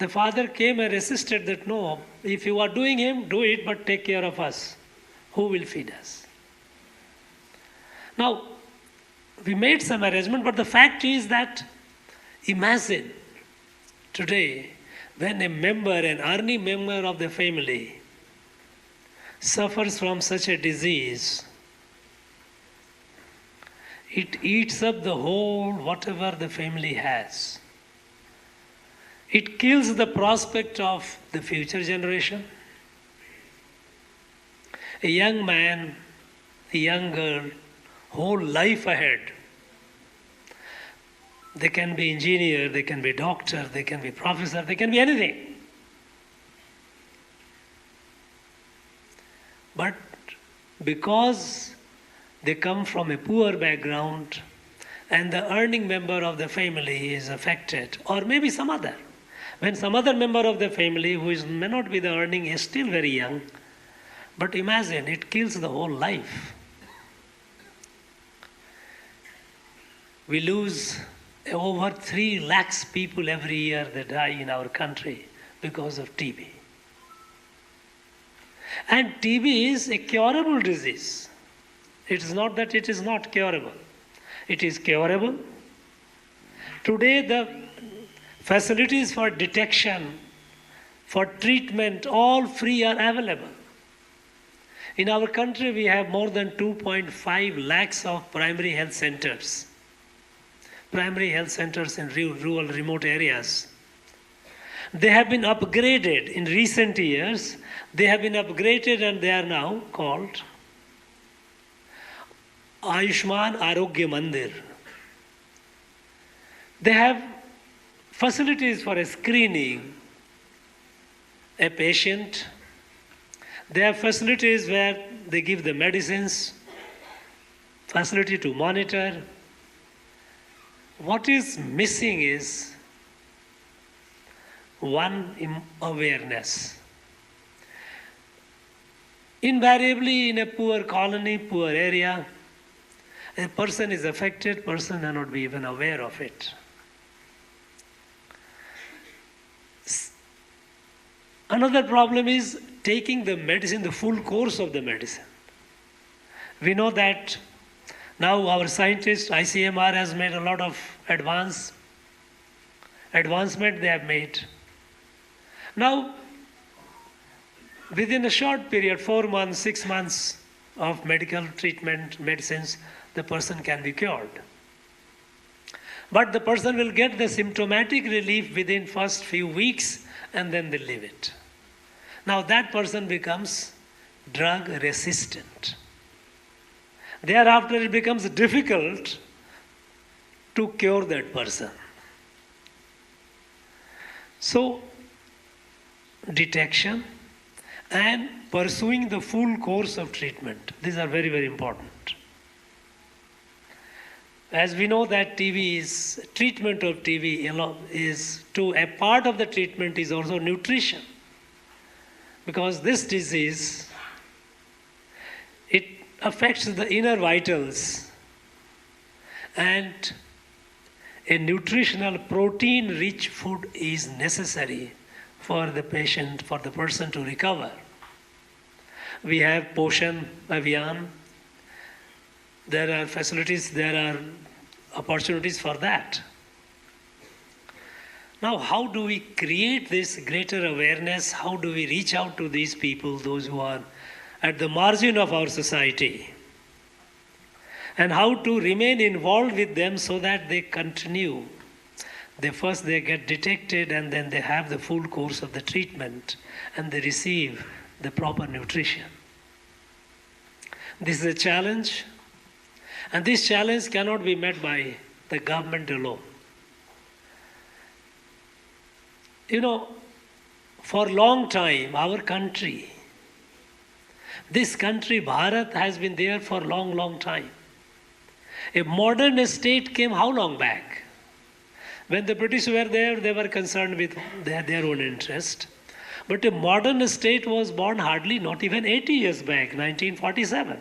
the father came and resisted that, no, if you are doing him, do it, but take care of us. Who will feed us? Now, we made some arrangement, but the fact is that imagine today when a member, an earning member of the family, suffers from such a disease, it eats up the whole whatever the family has. It kills the prospect of the future generation. A young man, a young girl, whole life ahead. They can be engineer, they can be doctor, they can be professor, they can be anything. But because they come from a poor background and the earning member of the family is affected, or maybe some other. When some other member of the family who may not be the earning is still very young, but imagine it kills the whole life. We lose over 3 lakhs people every year that die in our country because of TB. And TB is a curable disease. It is not that it is not curable. It is curable. Today the facilities for detection, for treatment, all free are available. In our country we have more than 2.5 lakhs of primary health centers. Primary health centers in rural, remote areas. They have been upgraded in recent years. They have been upgraded and they are now called Ayushman Arogya Mandir. They have facilities for a screening a patient. They have facilities where they give the medicines, facility to monitor. What is missing is one awareness. Invariably in a poor colony, poor area, a person is affected, person may not be even aware of it. Another problem is taking the medicine, the full course of the medicine. We know that now our scientists, ICMR has made a lot of advancement they have made. Now, within a short period, 4 months, 6 months of medical treatment, medicines, the person can be cured. But the person will get the symptomatic relief within first few weeks and then they leave it. Now that person becomes drug resistant. Thereafter it becomes difficult to cure that person. So detection and pursuing the full course of treatment, these are very, very important. As we know that treatment of TB is a part of the treatment is also nutrition. Because this disease, it affects the inner vitals and a nutritional protein-rich food is necessary for the patient, for the person to recover. We have Poshan Abhiyan. There are facilities, there are opportunities for that. Now, how do we create this greater awareness? How do we reach out to these people, those who are at the margin of our society, and how to remain involved with them so that they continue. First they get detected, and then they have the full course of the treatment, and they receive the proper nutrition. This is a challenge, and this challenge cannot be met by the government alone. You know, for a long time, our country, this country, Bharat, has been there for a long, long time. A modern state came how long back? When the British were there, they were concerned with their own interest. But a modern state was born hardly, not even 80 years back, 1947.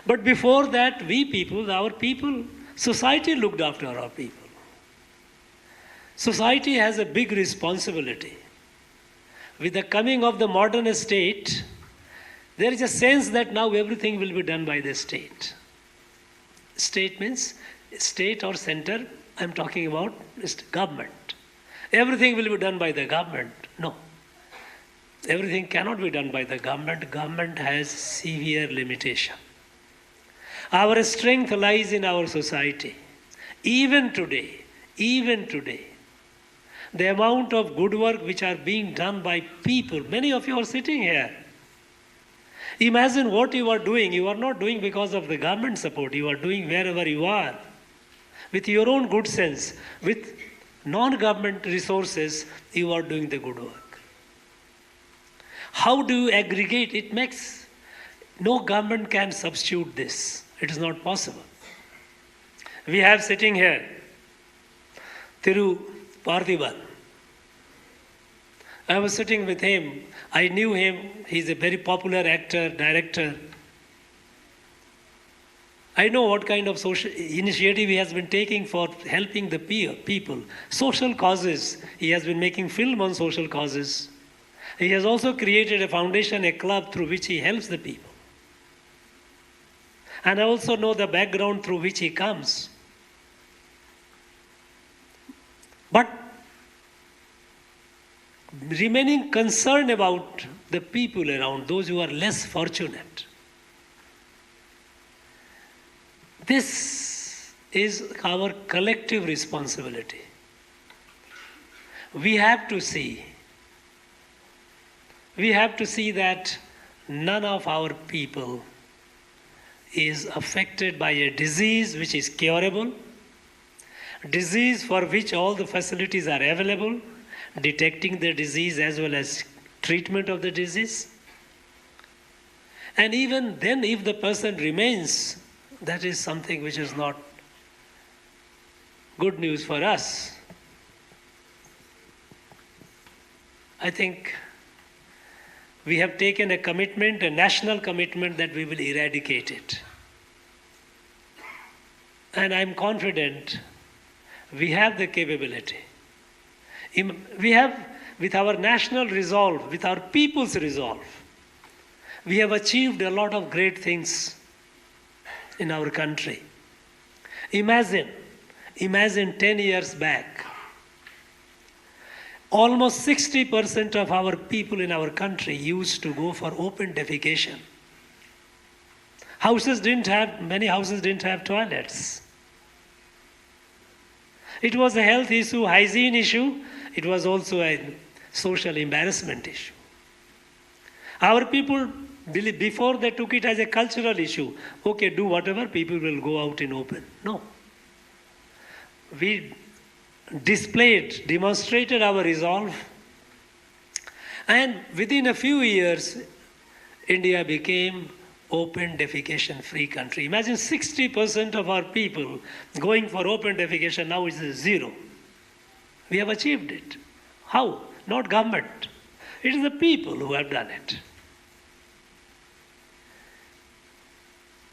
But before that, we people, our people, society looked after our people. Society has a big responsibility. With the coming of the modern state, there is a sense that now everything will be done by the state. State means state or center, I'm talking about government. Everything will be done by the government. No. Everything cannot be done by the government. Government has severe limitation. Our strength lies in our society. Even today, the amount of good work which are being done by people, many of you are sitting here. Imagine what you are doing. You are not doing because of the government support. You are doing wherever you are. With your own good sense, with non-government resources, you are doing the good work. How do you aggregate? It makes, no government can substitute this. It is not possible. We have sitting here, Thiru Parthiban. I was sitting with him. I knew him. He's a very popular actor, director. I know what kind of social initiative he has been taking for helping the people. Social causes. He has been making film on social causes. He has also created a foundation, a club through which he helps the people. And I also know the background through which he comes. But remaining concerned about the people around, those who are less fortunate. This is our collective responsibility. We have to see that none of our people is affected by a disease which is curable, disease for which all the facilities are available, detecting the disease as well as treatment of the disease. And even then, if the person remains, that is something which is not good news for us. I think we have taken a commitment, a national commitment, that we will eradicate it. And I'm confident we have the capability. We have, with our national resolve, with our people's resolve, we have achieved a lot of great things in our country. Imagine 10 years back, almost 60% of our people in our country used to go for open defecation. Many houses didn't have toilets. It was a health issue, hygiene issue. It was also a social embarrassment issue. Our people, before they took it as a cultural issue, okay, do whatever, people will go out in open. No. We demonstrated our resolve, and within a few years, India became open defecation free country. Imagine 60% of our people going for open defecation, now it's 0. We have achieved it. How? Not government. It is the people who have done it.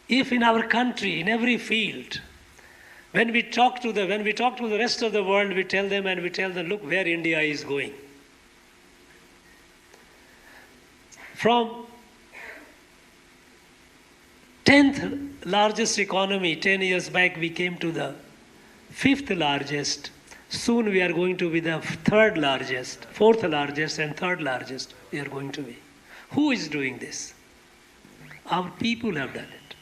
If in our country, in every field, when we talk to the rest of the world, we tell them, look where India is going. From 10th largest economy 10 years back, we came to the 5th largest. Soon we are going to be the 3rd largest, 4th largest and 3rd largest we are going to be. Who is doing this? Our people have done it.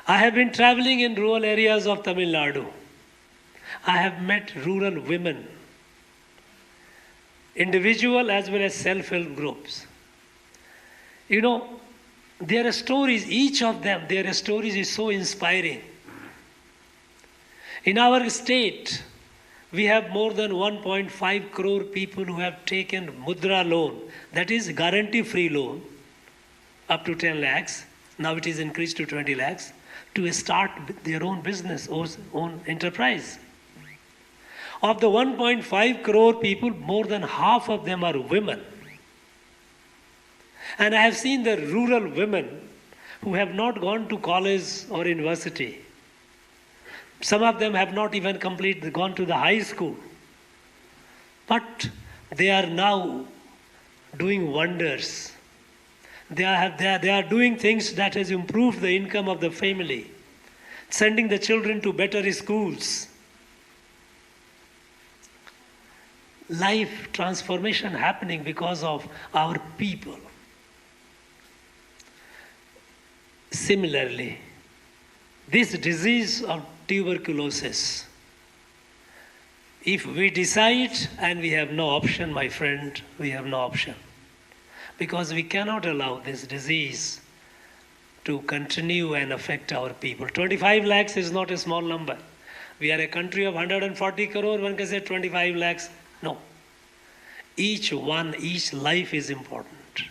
I have been traveling in rural areas of Tamil Nadu. I have met rural women, individual as well as self-help groups. You know, their stories, each of them, their stories is so inspiring. In our state, we have more than 1.5 crore people who have taken Mudra loan, that is guarantee-free loan, up to 10 lakhs. Now it is increased to 20 lakhs to start their own business, own enterprise. Of the 1.5 crore people, more than half of them are women. And I have seen the rural women who have not gone to college or university. Some of them have not even gone to the high school. But they are now doing wonders. They are doing things that has improved the income of the family, sending the children to better schools. Life transformation happening because of our people. Similarly, this disease of tuberculosis, if we decide and we have no option, my friend, we have no option. Because we cannot allow this disease to continue and affect our people. 25 lakhs is not a small number. We are a country of 140 crore, one can say 25 lakhs. No. Each life is important.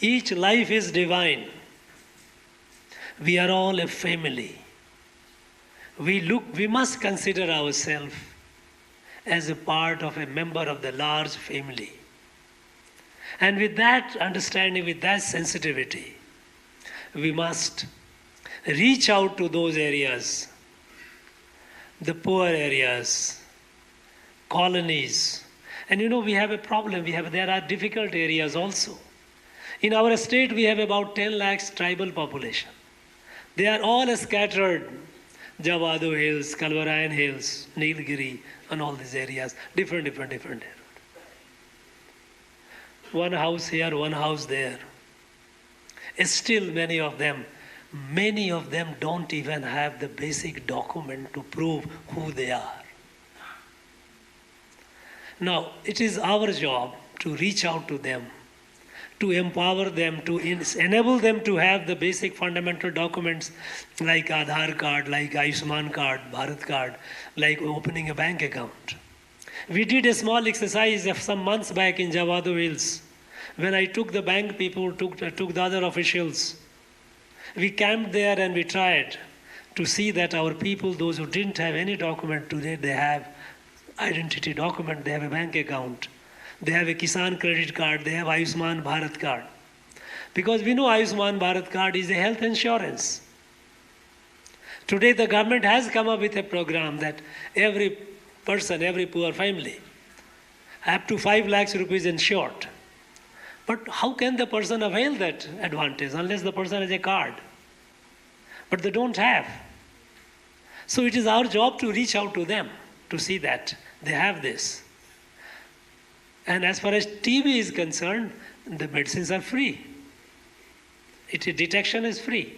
Each life is divine. We are all a family. We must consider ourselves as a part of a member of the large family. And with that understanding, with that sensitivity, we must reach out to those areas, the poor areas, colonies. And you know, we have a problem. There are difficult areas also. In our state, we have about 10 lakhs tribal population. They are all scattered. Javadu Hills, Kalvarayan Hills, Nilgiri, and all these areas. Different. One house here, one house there. Still many of them don't even have the basic document to prove who they are. Now, it is our job to reach out to them, to empower them, to enable them to have the basic fundamental documents like Aadhaar card, like Ayushman card, Bharat card, like opening a bank account. We did a small exercise some months back in Javadu Hills when I took the bank people, took the other officials. We camped there and we tried to see that our people, those who didn't have any document today, they have identity document, they have a bank account. They have a Kisan credit card, they have Ayushman Bharat card. Because we know Ayushman Bharat card is a health insurance. Today the government has come up with a program that every person, every poor family, up to 5 lakhs rupees insured. But how can the person avail that advantage unless the person has a card? But they don't have. So it is our job to reach out to them to see that they have this. And as far as TB is concerned, the medicines are free. Detection is free.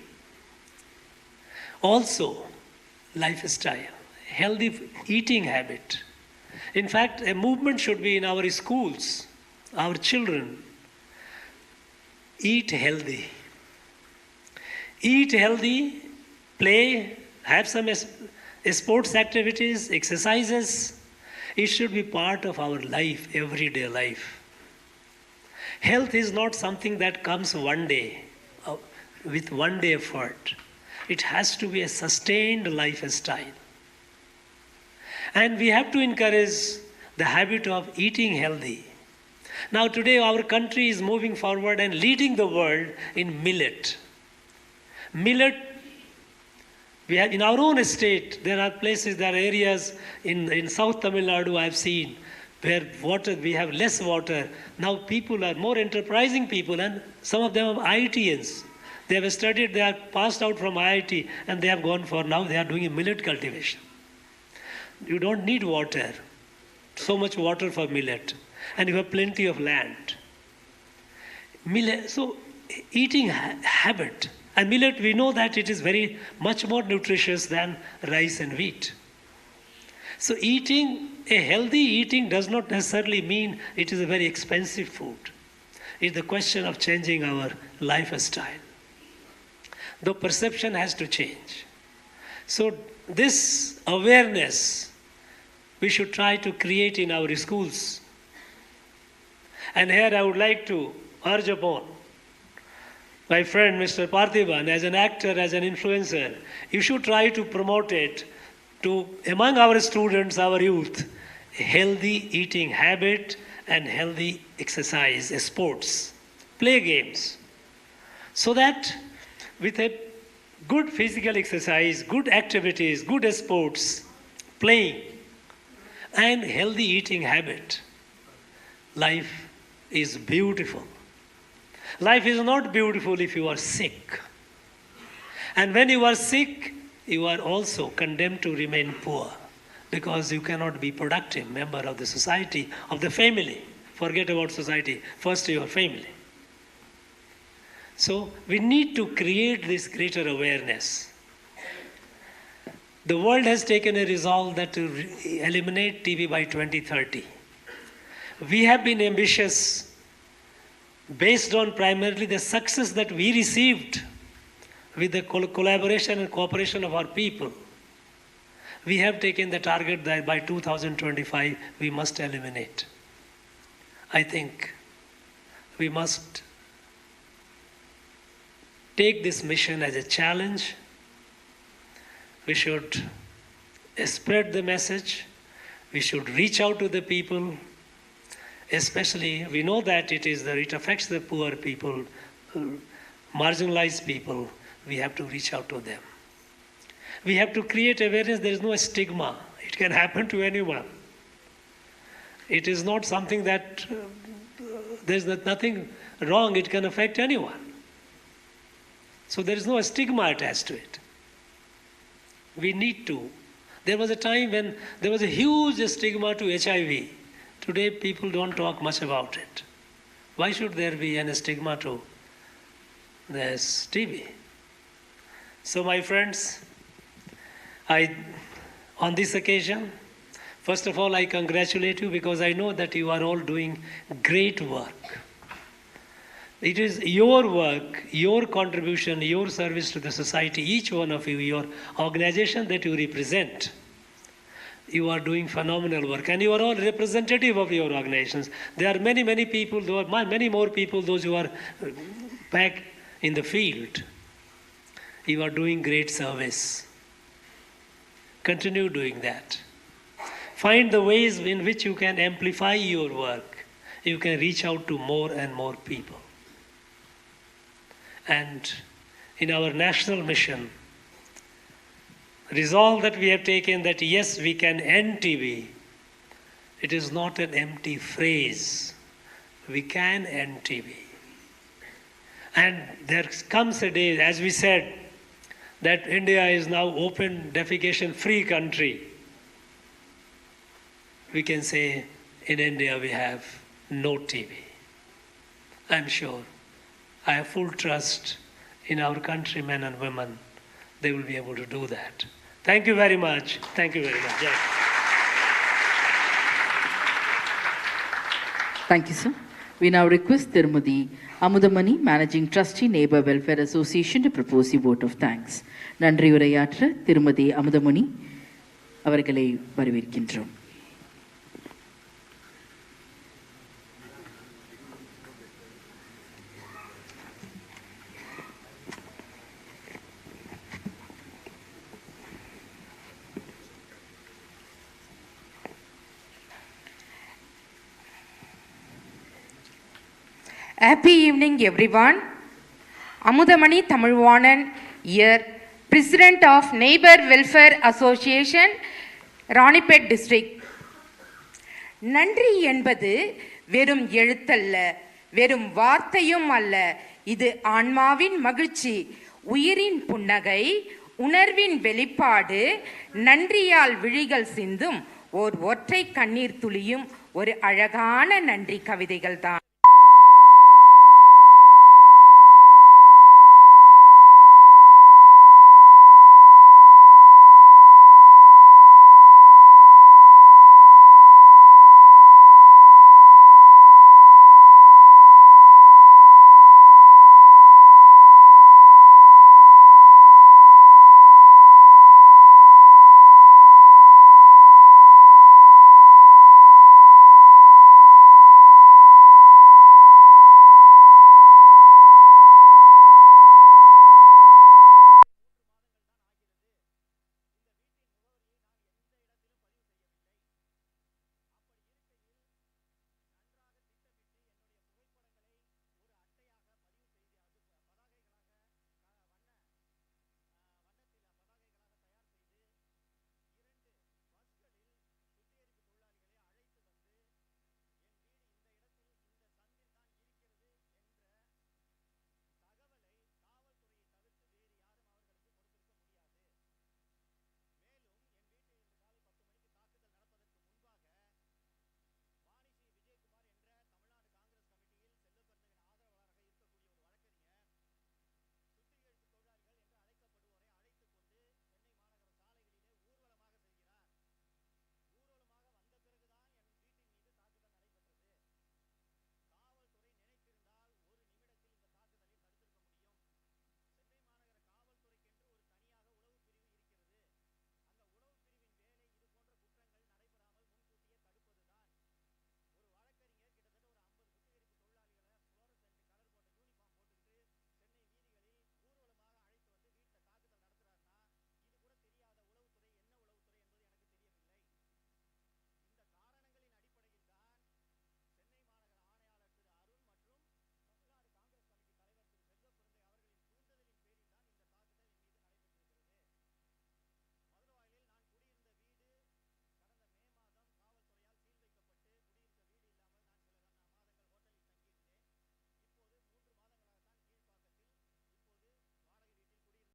Also, lifestyle, healthy eating habit. In fact, a movement should be in our schools, our children. Eat healthy. Eat healthy, play, have some sports activities, exercises. It should be part of our life, everyday life. Health is not something that comes one day, with one day effort. It has to be a sustained lifestyle. And we have to encourage the habit of eating healthy. Now today our country is moving forward and leading the world in millet. Millet, we have in our own state, there are places, there are areas in South Tamil Nadu I have seen where we have less water. Now people are more enterprising people, and some of them are IITians. They have studied, they are passed out from IIT, and they have gone for, now they are doing a millet cultivation. You don't need water, so much water for millet, and you have plenty of land. Millet, so eating habit. And millet, we know that it is very much more nutritious than rice and wheat. So a healthy eating does not necessarily mean it is a very expensive food. It's the question of changing our lifestyle. The perception has to change. So this awareness we should try to create in our schools. And here I would like to urge upon my friend Mr. Parthiban, as an actor, as an influencer, you should try to promote it to, among our students, our youth, a healthy eating habit and healthy exercise, sports, play games. So that with a good physical exercise, good activities, good sports, playing, and healthy eating habit, life is beautiful. Life is not beautiful if you are sick. And when you are sick, you are also condemned to remain poor because you cannot be productive member of the society, of the family. Forget about society, first your family. So we need to create this greater awareness. The world has taken a resolve that to eliminate TB by 2030. We have been ambitious based on primarily the success that we received with the collaboration and cooperation of our people. We have taken the target that by 2025 we must eliminate. I think we must take this mission as a challenge. We should spread the message. We should reach out to the people. Especially, we know that it affects the poor people, marginalized people. We have to reach out to them. We have to create awareness. There is no stigma. It can happen to anyone. It is not something that there's nothing wrong. It can affect anyone. So there is no stigma attached to it. We need to. There was a time when there was a huge stigma to HIV. Today, people don't talk much about it. Why should there be a stigma to this TB? So, my friends, on this occasion, first of all, I congratulate you because I know that you are all doing great work. It is your work, your contribution, your service to the society, each one of you, your organization that you represent. You are doing phenomenal work, and you are all representative of your organizations. There are many, many people, many more people, those who are back in the field. You are doing great service. Continue doing that. Find the ways in which you can amplify your work. You can reach out to more and more people. And in our national mission, resolve that we have taken that yes, we can end TB. It is not an empty phrase. We can end TB. And there comes a day, as we said, that India is now open defecation free country. We can say in India we have no TB. I'm sure. I have full trust in our countrymen and women. They will be able to do that. Thank you very much. Thank you very much. Jai. Thank you, sir. We now request Tirumadi Amudamani, Managing Trustee, Neighbor Welfare Association, to propose a vote of thanks. Nandri Urayatra, Tirumadi Amudamani, அவர்களை வரவேற்கின்றோம். Happy evening, everyone. Amudamani Tamilwanan here, President of Neighbor Welfare Association, Ranipet District. நன்றி என்பது வெறும் எழுத்தல்ல, வெறும் வார்த்தையும் அல்ல. இது ஆன்மாவின் மகிழ்ச்சி, உயிரின் புன்னகை, உணர்வின் வெளிப்பாடு. நன்றியால் விழிகள் சிந்தும் ஓர் ஒற்றை கண்ணீர் துளியும் ஒரு அழகான நன்றி கவிதைகள் தான்.